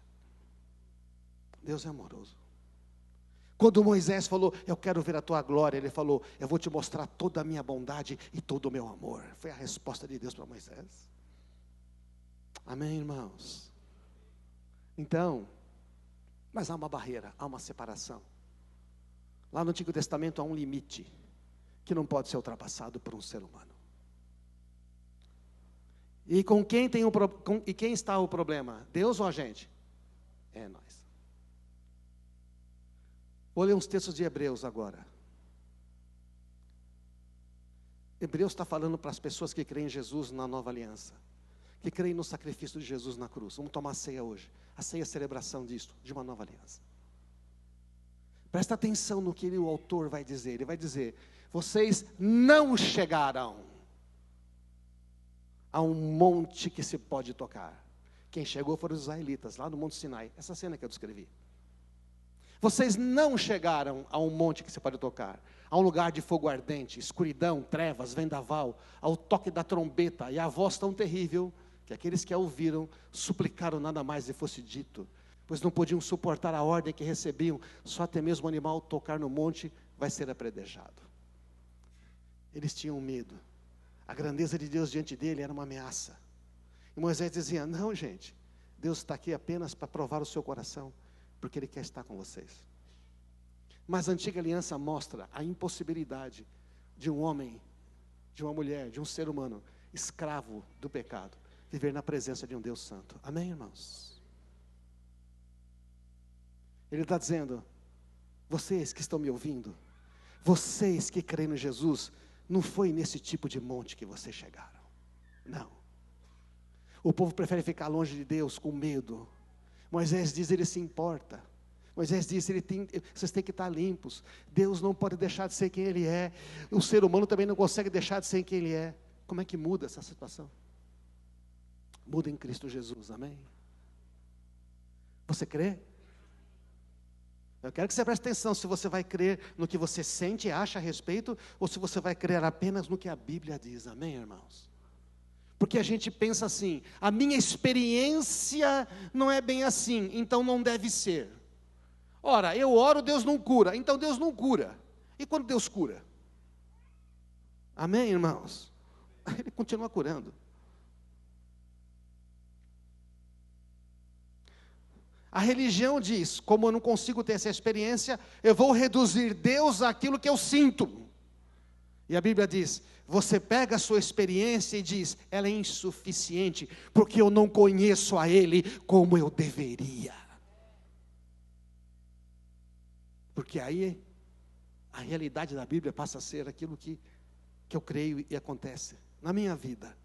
Deus é amoroso. Quando Moisés falou, eu quero ver a tua glória, ele falou, eu vou te mostrar toda a minha bondade e todo o meu amor. Foi a resposta de Deus para Moisés. Amém, irmãos? Então, mas há uma barreira, há uma separação. Lá no Antigo Testamento há um limite que não pode ser ultrapassado por um ser humano. E com quem e quem está o problema? Deus ou a gente? É nós. Vou ler uns textos de Hebreus agora. Hebreus está falando para as pessoas que creem em Jesus na nova aliança, que creem no sacrifício de Jesus na cruz. Vamos tomar a ceia hoje. A ceia é a celebração disto, de uma nova aliança. Presta atenção no que o autor vai dizer. Ele vai dizer, vocês não chegaram a um monte que se pode tocar. Quem chegou foram os israelitas, lá no Monte Sinai. Essa cena que eu descrevi. Vocês não chegaram a um monte que você pode tocar, a um lugar de fogo ardente, escuridão, trevas, vendaval, ao toque da trombeta e a voz tão terrível, que aqueles que a ouviram suplicaram nada mais lhe fosse dito, pois não podiam suportar a ordem que recebiam, só até mesmo o animal tocar no monte vai ser apredejado. Eles tinham medo, a grandeza de Deus diante dele era uma ameaça, e Moisés dizia, não gente, Deus está aqui apenas para provar o seu coração, porque Ele quer estar com vocês. Mas a antiga aliança mostra a impossibilidade de um homem, de uma mulher, de um ser humano, escravo do pecado, viver na presença de um Deus santo. Amém, irmãos? Ele está dizendo, vocês que estão me ouvindo, vocês que creem no Jesus, não foi nesse tipo de monte que vocês chegaram. Não. O povo prefere ficar longe de Deus com medo. Moisés diz, ele se importa. Moisés diz, vocês têm que estar limpos. Deus não pode deixar de ser quem Ele é. O ser humano também não consegue deixar de ser quem Ele é. Como é que muda essa situação? Muda em Cristo Jesus, amém? Você crê? Eu quero que você preste atenção se você vai crer no que você sente e acha a respeito, ou se você vai crer apenas no que a Bíblia diz, amém, irmãos? Porque a gente pensa assim, a minha experiência não é bem assim, então não deve ser. Ora, eu oro, Deus não cura, então Deus não cura. E quando Deus cura? Amém, irmãos? Ele continua curando. A religião diz, como eu não consigo ter essa experiência, eu vou reduzir Deus àquilo que eu sinto. E a Bíblia diz, você pega a sua experiência e diz, ela é insuficiente, porque eu não conheço a Ele como eu deveria. Porque aí, a realidade da Bíblia passa a ser aquilo que eu creio e acontece na minha vida.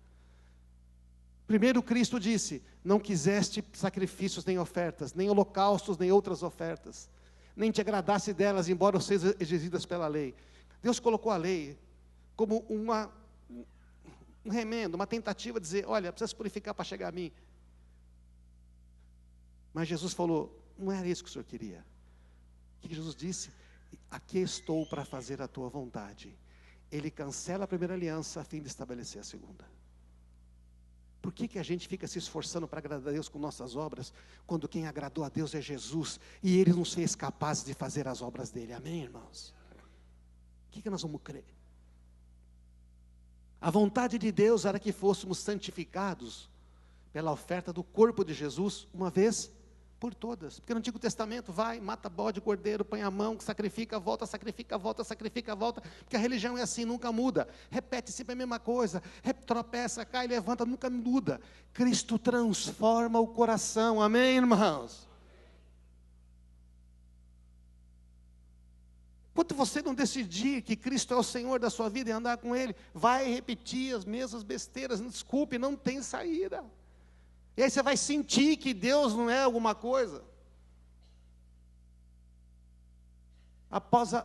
Primeiro Cristo disse, não quiseste sacrifícios nem ofertas, nem holocaustos, nem outras ofertas, nem te agradasse delas, embora sejam exigidas pela lei. Deus colocou a lei como um remendo, uma tentativa de dizer, olha, precisa se purificar para chegar a mim. Mas Jesus falou, não era isso que o Senhor queria. O que Jesus disse? Aqui estou para fazer a tua vontade. Ele cancela a primeira aliança a fim de estabelecer a segunda. Por que a gente fica se esforçando para agradar a Deus com nossas obras, quando quem agradou a Deus é Jesus, e Ele não fez capaz de fazer as obras dele? Amém, irmãos? O que nós vamos crer? A vontade de Deus era que fôssemos santificados pela oferta do corpo de Jesus, uma vez por todas. Porque no Antigo Testamento vai, mata bode, cordeiro, põe a mão, sacrifica, volta, sacrifica, volta, sacrifica, volta. Porque a religião é assim, nunca muda. Repete sempre a mesma coisa. Tropeça, cai, levanta, nunca muda. Cristo transforma o coração. Amém, irmãos? Enquanto você não decidir que Cristo é o Senhor da sua vida e andar com Ele, vai repetir as mesmas besteiras. Não, desculpe, não tem saída. E aí você vai sentir que Deus não é alguma coisa.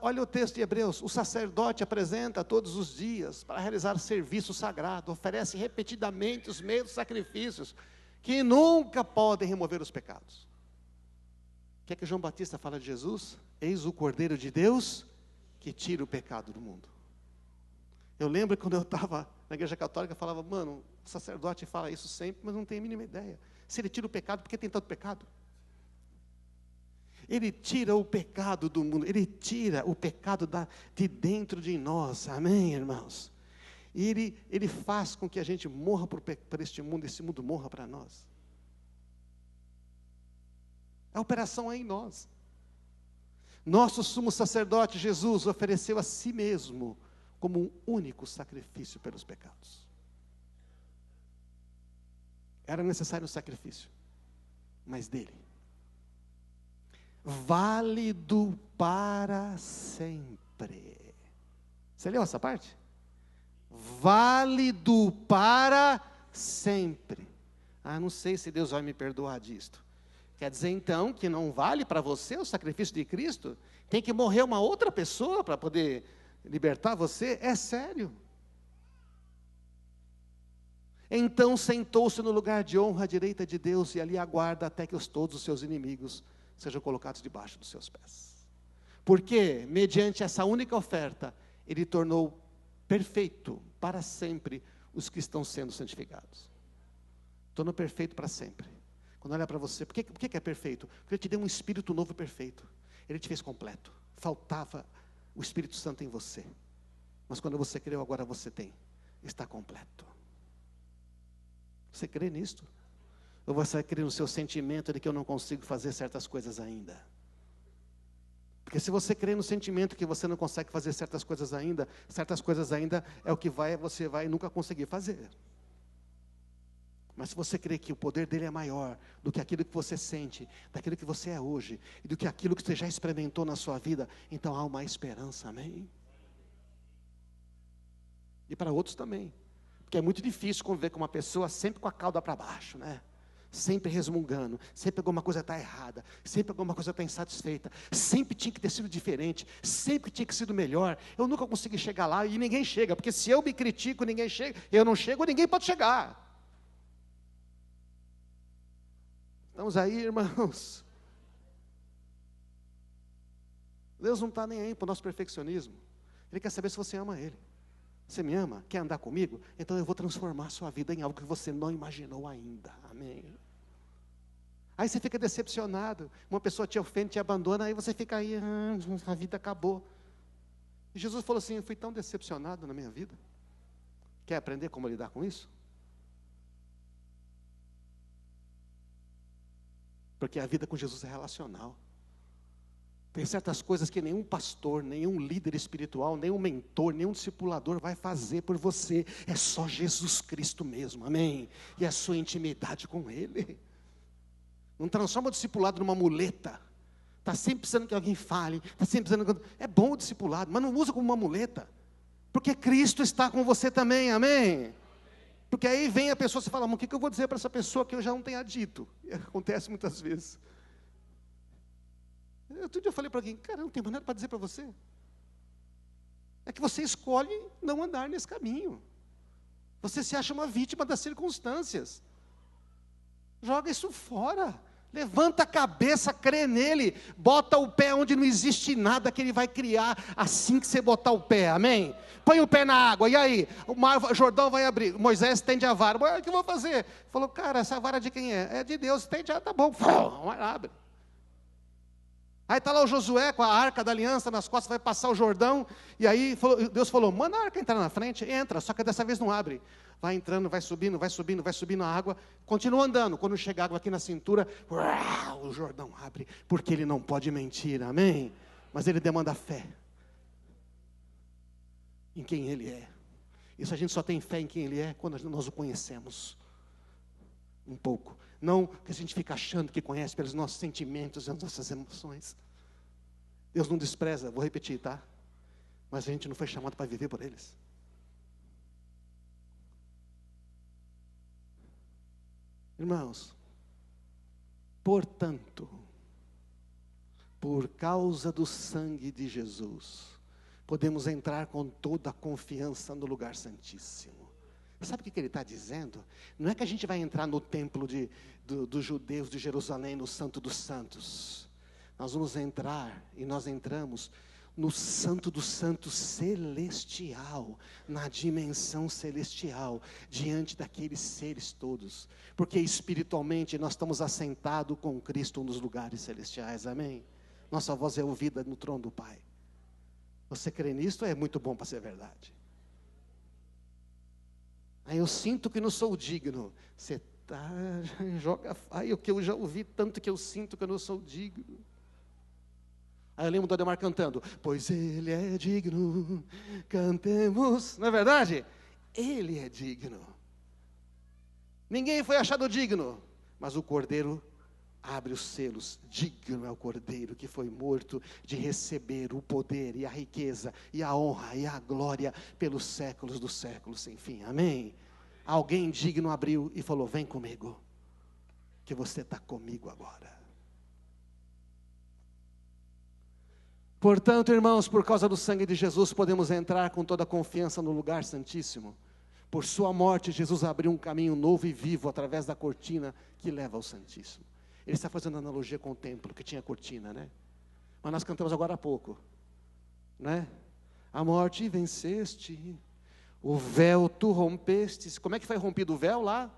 Olha o texto de Hebreus, o sacerdote apresenta todos os dias para realizar serviço sagrado, oferece repetidamente os mesmos sacrifícios, que nunca podem remover os pecados. O que é que João Batista fala de Jesus? Eis o Cordeiro de Deus, que tira o pecado do mundo. Eu lembro quando eu estava na igreja católica, eu falava, mano, o sacerdote fala isso sempre, mas não tem a mínima ideia. Se ele tira o pecado, por que tem tanto pecado? Ele tira o pecado do mundo, ele tira o pecado de dentro de nós, amém, irmãos? E ele faz com que a gente morra por este mundo, esse mundo morra para nós. A operação é em nós. Nosso sumo sacerdote, Jesus, ofereceu a si mesmo como um único sacrifício pelos pecados. Era necessário um sacrifício, mas dele. Válido para sempre. Você leu essa parte? Válido para sempre. Não sei se Deus vai me perdoar disto. Quer dizer então que não vale para você o sacrifício de Cristo? Tem que morrer uma outra pessoa para poder libertar você? É sério? Então sentou-se no lugar de honra à direita de Deus e ali aguarda até que todos os seus inimigos sejam colocados debaixo dos seus pés. Porque, mediante essa única oferta, Ele tornou perfeito para sempre os que estão sendo santificados. Tornou perfeito para sempre. Quando olha para você, por que é perfeito? Porque Ele te deu um Espírito novo e perfeito. Ele te fez completo. Faltava o Espírito Santo em você. Mas quando você creu, agora você tem. Está completo. Você crê nisto? Ou você crê no seu sentimento de que eu não consigo fazer certas coisas ainda? Porque se você crê no sentimento que você não consegue fazer certas coisas ainda é o que você vai nunca conseguir fazer. Mas se você crê que o poder dele é maior do que aquilo que você sente, daquilo que você é hoje, e do que aquilo que você já experimentou na sua vida, então há uma esperança, amém? E para outros também. Porque é muito difícil conviver com uma pessoa sempre com a cauda para baixo, né? Sempre resmungando, sempre alguma coisa está errada, sempre alguma coisa está insatisfeita, sempre tinha que ter sido diferente, sempre tinha que ser melhor. Eu nunca consegui chegar lá e ninguém chega, porque se eu me critico, ninguém chega, eu não chego, ninguém pode chegar. Estamos aí, irmãos. Deus não está nem aí para o nosso perfeccionismo. Ele quer saber se você ama Ele. Você me ama? Quer andar comigo? Então eu vou transformar a sua vida em algo que você não imaginou ainda. Amém. Aí você fica decepcionado. Uma pessoa te ofende, te abandona, aí você fica aí, a vida acabou. E Jesus falou assim, eu fui tão decepcionado na minha vida. Quer aprender como lidar com isso? Porque a vida com Jesus é relacional. Tem certas coisas que nenhum pastor, nenhum líder espiritual, nenhum mentor, nenhum discipulador vai fazer por você. É só Jesus Cristo mesmo, amém? E a sua intimidade com Ele. Não transforma o discipulado numa muleta. Está sempre precisando que alguém fale. Está sempre precisando. É bom o discipulado, mas não usa como uma muleta. Porque Cristo está com você também, amém? Porque aí vem a pessoa e fala, o que eu vou dizer para essa pessoa que eu já não tenha dito? E acontece muitas vezes. Outro dia eu falei para alguém, cara, não tem mais nada para dizer para você. É que você escolhe não andar nesse caminho. Você se acha uma vítima das circunstâncias. Joga isso fora. Levanta a cabeça, crê nele. Bota o pé onde não existe nada que ele vai criar assim que você botar o pé, amém? Põe o pé na água, e aí? O mar Jordão vai abrir. Moisés tende a vara. O que eu vou fazer? Falou, cara, essa vara de quem é? É de Deus, tende a, tá bom. Abre. Aí está lá o Josué com a arca da aliança nas costas, vai passar o Jordão, e aí Deus falou, manda a arca entrar na frente, entra, só que dessa vez não abre. Vai entrando, vai subindo a água, continua andando, quando chega a água aqui na cintura, o Jordão abre, porque ele não pode mentir, amém? Mas ele demanda fé, em quem ele é. Isso a gente só tem fé em quem ele é, quando nós o conhecemos, um pouco. Não que a gente fica achando que conhece pelos nossos sentimentos e as nossas emoções. Deus não despreza, vou repetir, tá? Mas a gente não foi chamado para viver por eles. Irmãos, portanto, por causa do sangue de Jesus, podemos entrar com toda a confiança no lugar santíssimo. Sabe o que ele está dizendo? Não é que a gente vai entrar no templo dos judeus de Jerusalém, no Santo dos Santos. Nós vamos entrar, e nós entramos no Santo dos Santos celestial, na dimensão celestial, diante daqueles seres todos. Porque espiritualmente nós estamos assentados com Cristo nos lugares celestiais, amém? Nossa voz é ouvida no trono do Pai. Você crê nisto? É muito bom para ser verdade. Aí eu sinto que não sou digno. Você joga. Aí o que eu já ouvi tanto que eu sinto que eu não sou digno. Aí eu lembro do Ademar cantando, pois ele é digno, cantemos. Não é verdade? Ele é digno. Ninguém foi achado digno, mas o Cordeiro abre os selos. Digno é o Cordeiro que foi morto de receber o poder e a riqueza e a honra e a glória pelos séculos dos séculos sem fim, amém? Alguém digno abriu e falou, vem comigo, que você está comigo agora. Portanto, irmãos, por causa do sangue de Jesus, podemos entrar com toda a confiança no lugar santíssimo. Por sua morte, Jesus abriu um caminho novo e vivo através da cortina que leva ao Santíssimo. Ele está fazendo analogia com o templo, que tinha cortina, né? Mas nós cantamos agora há pouco, né? A morte venceste, o véu tu rompestes. Como é que foi rompido o véu lá?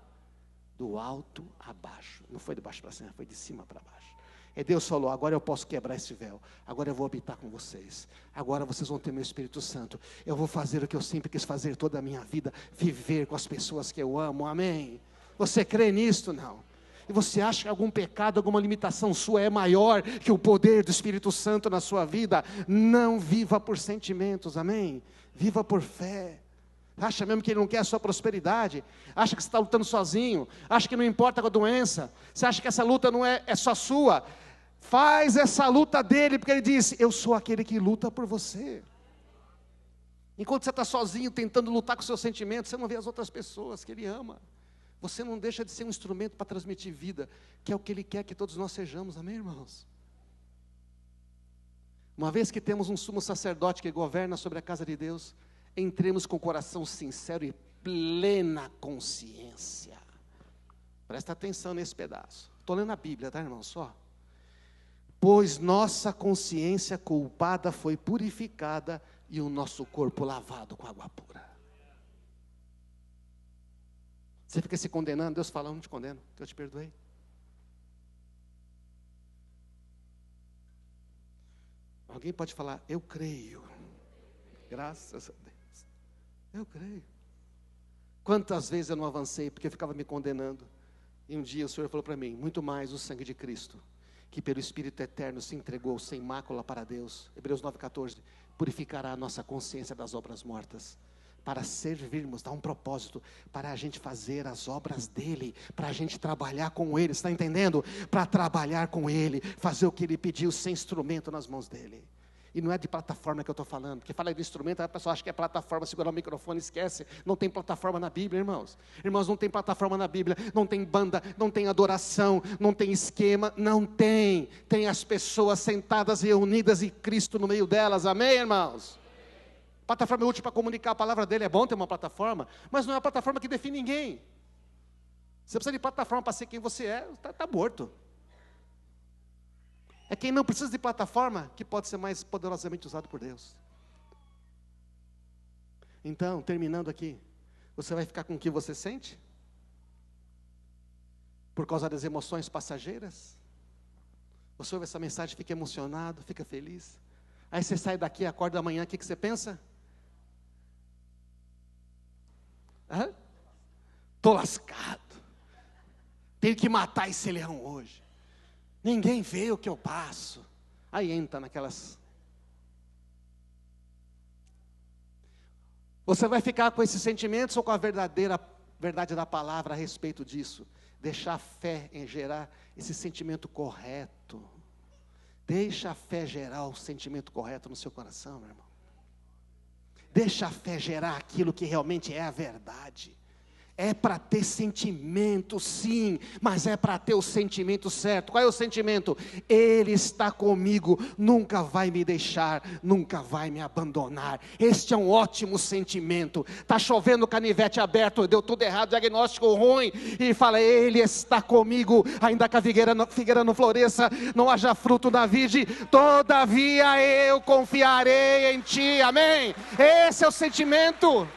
Do alto a baixo. Não foi de baixo para cima, foi de cima para baixo. E Deus falou, agora eu posso quebrar esse véu. Agora eu vou habitar com vocês. Agora vocês vão ter meu Espírito Santo. Eu vou fazer o que eu sempre quis fazer toda a minha vida. Viver com as pessoas que eu amo, amém? Você crê nisto? Não. E você acha que algum pecado, alguma limitação sua é maior que o poder do Espírito Santo na sua vida? Não viva por sentimentos, amém? Viva por fé. Acha mesmo que Ele não quer a sua prosperidade? Acha que você está lutando sozinho? Acha que não importa com a doença? Você acha que essa luta não é só sua? Faz essa luta dele, porque Ele diz, eu sou aquele que luta por você. Enquanto você está sozinho, tentando lutar com os seus sentimentos, você não vê as outras pessoas que Ele ama. Você não deixa de ser um instrumento para transmitir vida, que é o que Ele quer que todos nós sejamos, amém, irmãos? Uma vez que temos um sumo sacerdote que governa sobre a casa de Deus, entremos com o coração sincero e plena consciência. Presta atenção nesse pedaço. Estou lendo a Bíblia, tá, irmão? Só. Pois nossa consciência culpada foi purificada e o nosso corpo lavado com água pura. Você fica se condenando, Deus fala, eu não te condeno, eu te perdoei. Alguém pode falar, eu creio. Graças a Deus. Eu creio. Quantas vezes eu não avancei porque eu ficava me condenando. E um dia o Senhor falou para mim, muito mais o sangue de Cristo, que pelo Espírito eterno se entregou sem mácula para Deus. Hebreus 9,14, purificará a nossa consciência das obras mortas, para servirmos, dar um propósito, para a gente fazer as obras dEle, para a gente trabalhar com Ele, está entendendo? Para trabalhar com Ele, fazer o que Ele pediu, ser instrumento nas mãos dEle. E não é de plataforma que eu estou falando, porque fala de instrumento, a pessoa acha que é plataforma, segurar o microfone, esquece. Não tem plataforma na Bíblia, irmãos. Irmãos, não tem plataforma na Bíblia, não tem banda, não tem adoração, não tem esquema, não tem. Tem as pessoas sentadas, reunidas e Cristo no meio delas, amém, irmãos? Plataforma é útil para comunicar a palavra dele, é bom ter uma plataforma, mas não é a plataforma que define ninguém. Você precisa de plataforma para ser quem você é, está morto. É quem não precisa de plataforma que pode ser mais poderosamente usado por Deus. Então, terminando aqui, você vai ficar com o que você sente? Por causa das emoções passageiras? Você ouve essa mensagem, fica emocionado, fica feliz. Aí você sai daqui, acorda amanhã, o que você pensa? Estou lascado. Tenho que matar esse leão hoje. Ninguém vê o que eu passo. Aí entra naquelas. Você vai ficar com esses sentimentos ou com a verdadeira verdade da palavra a respeito disso? Deixar a fé em gerar esse sentimento correto. Deixa a fé gerar o sentimento correto no seu coração, meu irmão. Deixa a fé gerar aquilo que realmente é a verdade. É para ter sentimento, sim, mas é para ter o sentimento certo. Qual é o sentimento? Ele está comigo, nunca vai me deixar, nunca vai me abandonar. Este é um ótimo sentimento. Está chovendo, canivete aberto, deu tudo errado, diagnóstico ruim, e fala, Ele está comigo, ainda que a figueira não floresça, não haja fruto na vide, todavia eu confiarei em Ti, amém? Esse é o sentimento.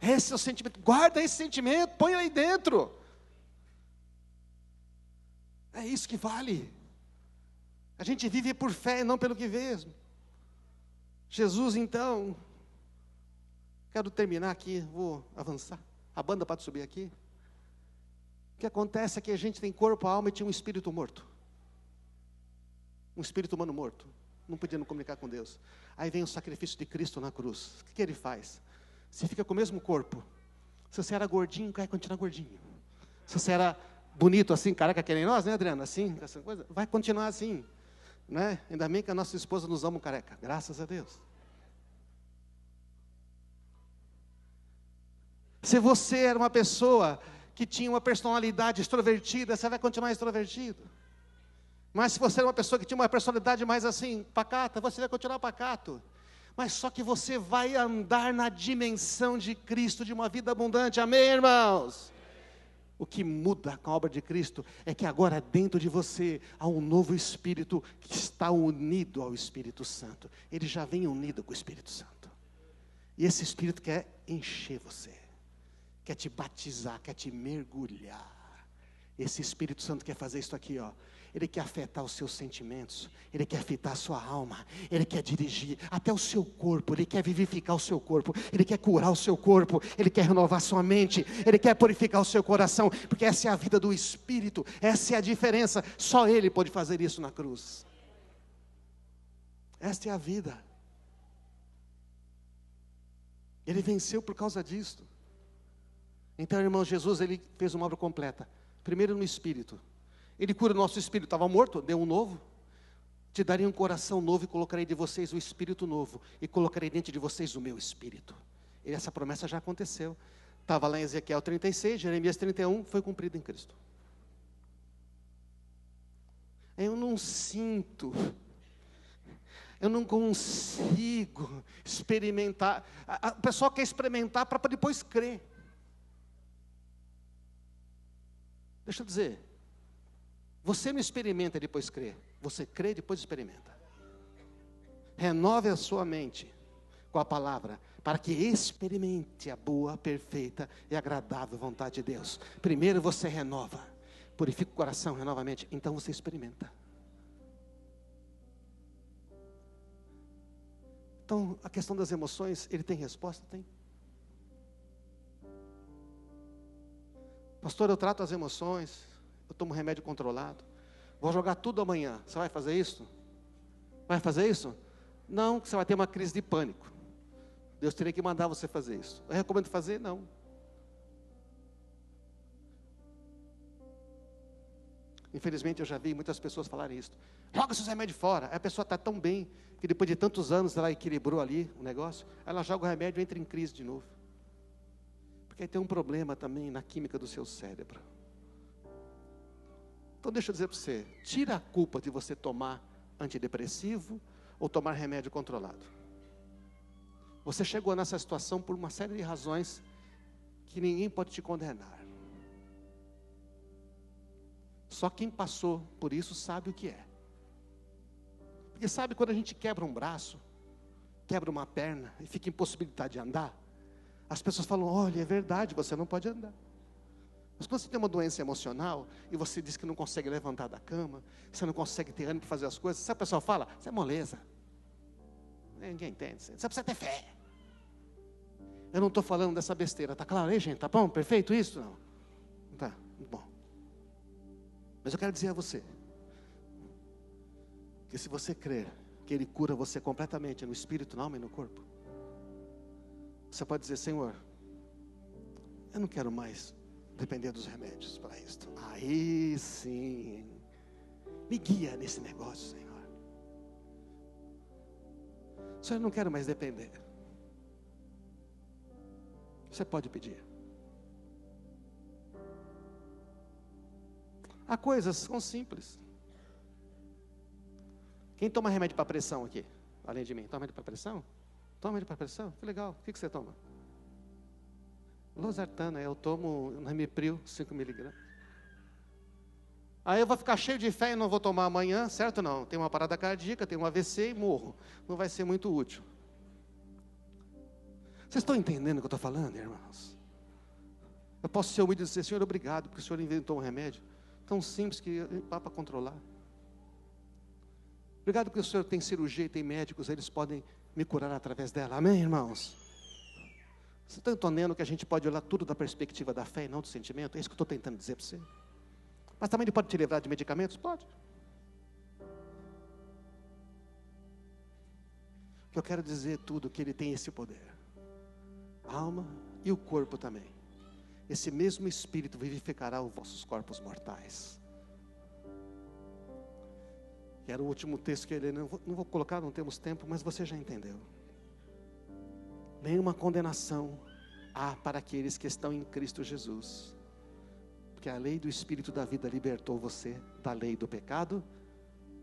Esse é o sentimento, guarda esse sentimento, põe aí dentro. É isso que vale. A gente vive por fé e não pelo que vê. Jesus, então, quero terminar aqui, vou avançar. A banda pode subir aqui. O que acontece é que a gente tem corpo, alma e tinha um espírito morto. Um espírito humano morto. Não podia comunicar com Deus. Aí vem o sacrifício de Cristo na cruz. O que Ele faz? Você fica com o mesmo corpo. Se você era gordinho, vai continuar gordinho. Se você era bonito assim, careca que nem nós, né, Adriana? Assim, essa coisa, vai continuar assim, né? Ainda bem que a nossa esposa nos ama careca, graças a Deus. Se você era uma pessoa que tinha uma personalidade extrovertida, você vai continuar extrovertido. Mas se você era uma pessoa que tinha uma personalidade mais assim, pacata, você vai continuar pacato. Mas só que você vai andar na dimensão de Cristo, de uma vida abundante, amém, irmãos? O que muda com a obra de Cristo é que agora dentro de você há um novo Espírito que está unido ao Espírito Santo. Ele já vem unido com o Espírito Santo. E esse Espírito quer encher você, quer te batizar, quer te mergulhar. Esse Espírito Santo quer fazer isso aqui, ó. Ele quer afetar os seus sentimentos, Ele quer afetar a sua alma, Ele quer dirigir até o seu corpo, Ele quer vivificar o seu corpo, Ele quer curar o seu corpo, Ele quer renovar sua mente, Ele quer purificar o seu coração, porque essa é a vida do Espírito, essa é a diferença, só Ele pode fazer isso na cruz. Esta é a vida. Ele venceu por causa disto. Então, irmão, Jesus, Ele fez uma obra completa, primeiro no Espírito. Ele cura o nosso espírito, estava morto, deu um novo. Te darei um coração novo e colocarei de vocês o espírito novo. E colocarei dentro de vocês o meu espírito. E essa promessa já aconteceu. Estava lá em Ezequiel 36, Jeremias 31, foi cumprido em Cristo. Eu não sinto, eu não consigo experimentar. O pessoal quer experimentar para depois crer. Deixa eu dizer. Você não experimenta e depois crê. Você crê e depois experimenta. Renove a sua mente com a palavra, para que experimente a boa, perfeita e agradável vontade de Deus. Primeiro você renova, purifica o coração, renova a mente, então você experimenta. Então, a questão das emoções, ele tem resposta? Tem. Pastor, eu trato as emoções, eu tomo remédio controlado, vou jogar tudo amanhã. Você vai fazer isso? Vai fazer isso? Não, você vai ter uma crise de pânico. Deus teria que mandar você fazer isso. Eu recomendo fazer? Não. Infelizmente eu já vi muitas pessoas falarem isso. Joga seus remédios fora. Aí a pessoa está tão bem, que depois de tantos anos ela equilibrou ali o negócio, ela joga o remédio e entra em crise de novo. Porque aí tem um problema também na química do seu cérebro. Então deixa eu dizer para você, tira a culpa de você tomar antidepressivo ou tomar remédio controlado. Você chegou nessa situação por uma série de razões que ninguém pode te condenar. Só quem passou por isso sabe o que é. Porque sabe quando a gente quebra um braço, quebra uma perna e fica impossibilitado de andar? As pessoas falam, olha, é verdade, você não pode andar. Mas quando você tem uma doença emocional e você diz que não consegue levantar da cama, você não consegue ter ânimo para fazer as coisas, sabe o pessoal fala? Isso é moleza. Ninguém entende. Você precisa ter fé. Eu não estou falando dessa besteira, tá claro aí, gente? Tá bom? Perfeito isso? Não? Tá, bom. Mas eu quero dizer a você, que se você crer que Ele cura você completamente no espírito, na alma e no corpo, você pode dizer, Senhor, eu não quero mais depender dos remédios para isto. Aí sim, me guia nesse negócio, Senhor. Senhor, eu não quero mais depender. Você pode pedir. Há coisas que são simples. Quem toma remédio para pressão aqui? Além de mim, toma remédio para pressão? Toma remédio para pressão? Que legal. O que você toma? Losartana, eu tomo Remipril, 5 miligramas. Aí eu vou ficar cheio de fé e não vou tomar amanhã, certo? Não, tem uma parada cardíaca, tem um AVC e morro. Não vai ser muito útil. Vocês estão entendendo o que eu estou falando, irmãos? Eu posso ser humilde e dizer, Senhor, obrigado, porque o Senhor inventou um remédio tão simples que dá para controlar. Obrigado porque o Senhor tem cirurgia e tem médicos, eles podem me curar através dela. Amém, irmãos? Você está entendendo que a gente pode olhar tudo da perspectiva da fé e não do sentimento? É isso que eu estou tentando dizer para você. Mas também ele pode te livrar de medicamentos? Pode. O que eu quero dizer é tudo que ele tem esse poder. A alma e o corpo também. Esse mesmo Espírito vivificará os vossos corpos mortais. Que era o último texto que ele... Não vou colocar, não temos tempo, mas você já entendeu. Nenhuma condenação há para aqueles que estão em Cristo Jesus. Porque a lei do Espírito da vida libertou você da lei do pecado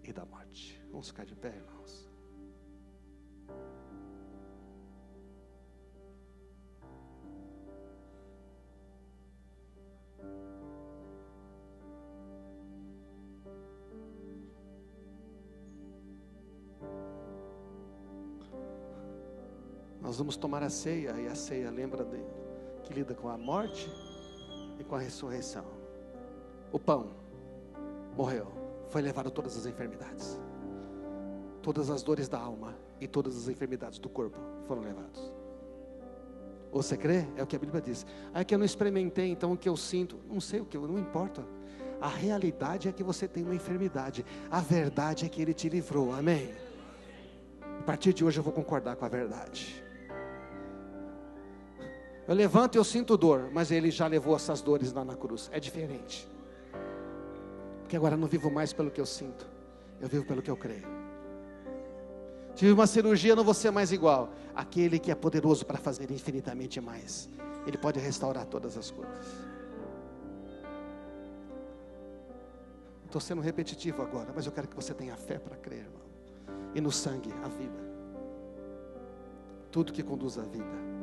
e da morte. Vamos ficar de pé, irmãos. Nós vamos tomar a ceia, e a ceia lembra que lida com a morte e com a ressurreição. O pão morreu, foi levado todas as enfermidades, todas as dores da alma e todas as enfermidades do corpo foram levados. Ou você crê? É o que a Bíblia diz. É que eu não experimentei, então o que eu sinto, não sei o que, não importa. A realidade é que você tem uma enfermidade, a verdade é que Ele te livrou, amém? A partir de hoje eu vou concordar com a verdade. Eu levanto e eu sinto dor, mas Ele já levou essas dores lá na cruz, é diferente. Porque agora eu não vivo mais pelo que eu sinto, eu vivo pelo que eu creio. Tive uma cirurgia, não vou ser mais igual. Aquele que é poderoso para fazer infinitamente mais, Ele pode restaurar todas as coisas. Estou sendo repetitivo agora, mas eu quero que você tenha fé para crer, irmão. E no sangue, a vida. Tudo que conduz à vida.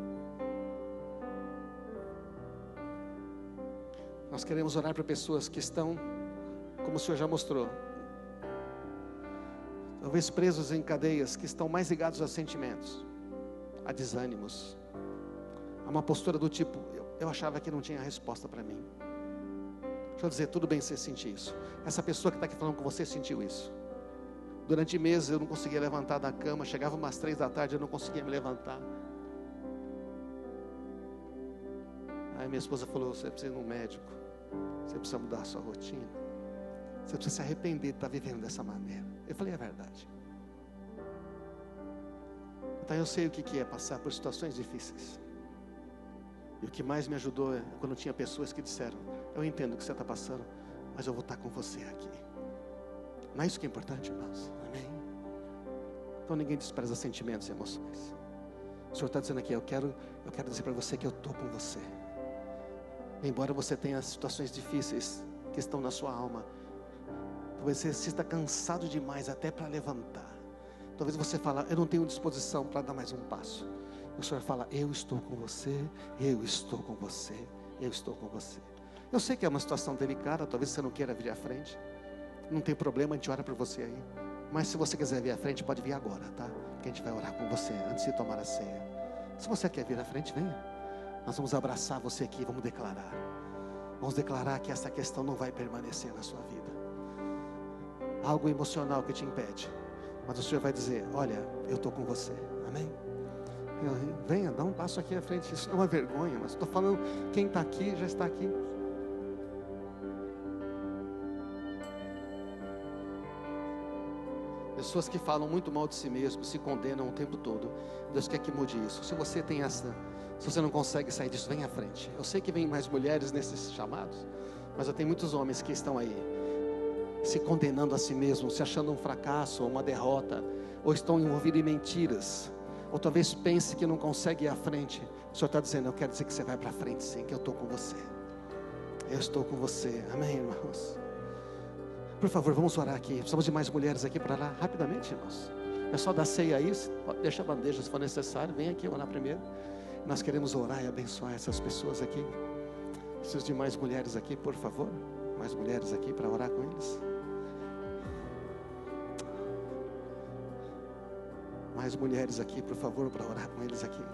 Nós queremos orar para pessoas que estão, como o Senhor já mostrou, talvez presos em cadeias, que estão mais ligados a sentimentos, a desânimos, a uma postura do tipo, eu achava que não tinha resposta para mim. Deixa eu dizer, tudo bem você sentir isso. Essa pessoa que está aqui falando com você sentiu isso. Durante meses eu não conseguia levantar da cama, chegava umas 3 da tarde, eu não conseguia me levantar. Aí minha esposa falou, você precisa ir num médico, você precisa mudar a sua rotina, você precisa se arrepender de estar vivendo dessa maneira. Eu falei, é verdade. Então eu sei o que é passar por situações difíceis. E o que mais me ajudou é quando tinha pessoas que disseram, eu entendo o que você está passando, mas eu vou estar com você aqui. Não é isso que é importante, irmãos? Amém? Então ninguém despreza sentimentos e emoções. O Senhor está dizendo aqui, eu quero dizer para você que eu estou com você. Embora você tenha situações difíceis que estão na sua alma, talvez você está cansado demais até para levantar. Talvez você fale, eu não tenho disposição para dar mais um passo. O Senhor fala, eu estou com você, eu estou com você, eu estou com você. Eu sei que é uma situação delicada, talvez você não queira vir à frente. Não tem problema, a gente ora por você aí. Mas se você quiser vir à frente, pode vir agora, tá? Porque a gente vai orar com você antes de tomar a ceia. Se você quer vir à frente, venha. Nós vamos abraçar você aqui, vamos declarar. Vamos declarar que essa questão não vai permanecer na sua vida. Algo emocional que te impede. Mas o Senhor vai dizer, olha, eu estou com você, amém? Venha, dá um passo aqui à frente. Isso é uma vergonha, mas estou falando, quem está aqui, já está aqui. Pessoas que falam muito mal de si mesmo, se condenam o tempo todo. Deus quer que mude isso. Se você tem essa, se você não consegue sair disso, vem à frente. Eu sei que vem mais mulheres nesses chamados, mas eu tenho muitos homens que estão aí, se condenando a si mesmos, se achando um fracasso ou uma derrota, ou estão envolvidos em mentiras, ou talvez pense que não consegue ir à frente. O Senhor está dizendo, eu quero dizer que você vai para frente sim, que eu estou com você. Eu estou com você, amém, irmãos? Por favor, vamos orar aqui. Precisamos de mais mulheres aqui para orar rapidamente, irmãos. É só dar ceia aí, deixa a bandeja se for necessário. Vem aqui orar primeiro. Nós queremos orar e abençoar essas pessoas aqui. Preciso de mais mulheres aqui, por favor. Mais mulheres aqui para orar com eles. Mais mulheres aqui, por favor, para orar com eles aqui.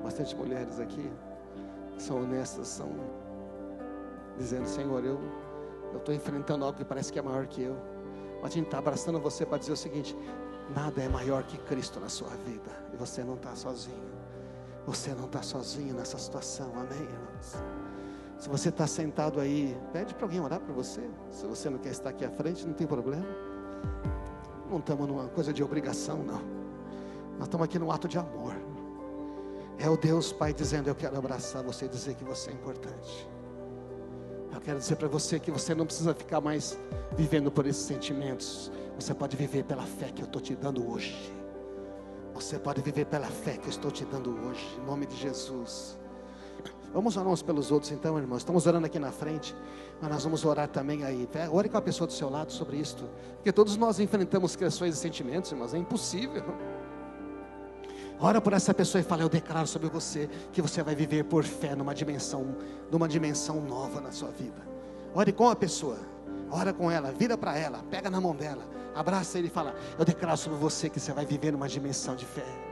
Bastante mulheres aqui são honestas, são dizendo, Senhor, eu estou enfrentando algo que parece que é maior que eu. Mas a gente está abraçando você para dizer o seguinte, nada é maior que Cristo na sua vida. E você não está sozinho. Você não está sozinho nessa situação, amém, irmãos? Se você está sentado aí, pede para alguém orar por você. Se você não quer estar aqui à frente, não tem problema. Não estamos numa coisa de obrigação, não. Nós estamos aqui num ato de amor. É o Deus Pai dizendo, eu quero abraçar você e dizer que você é importante. Eu quero dizer para você que você não precisa ficar mais vivendo por esses sentimentos. Você pode viver pela fé que eu estou te dando hoje. Você pode viver pela fé que eu estou te dando hoje, em nome de Jesus. Vamos orar uns pelos outros então, irmãos. Estamos orando aqui na frente, mas nós vamos orar também aí. Ore com a pessoa do seu lado sobre isto, porque todos nós enfrentamos questões e sentimentos, irmãos, é impossível. Ora por essa pessoa e fala, eu declaro sobre você que você vai viver por fé numa dimensão nova na sua vida. Ore com a pessoa, ora com ela, vira para ela, pega na mão dela, Abraça ele e fala: eu declaro sobre você que você vai viver numa dimensão de fé.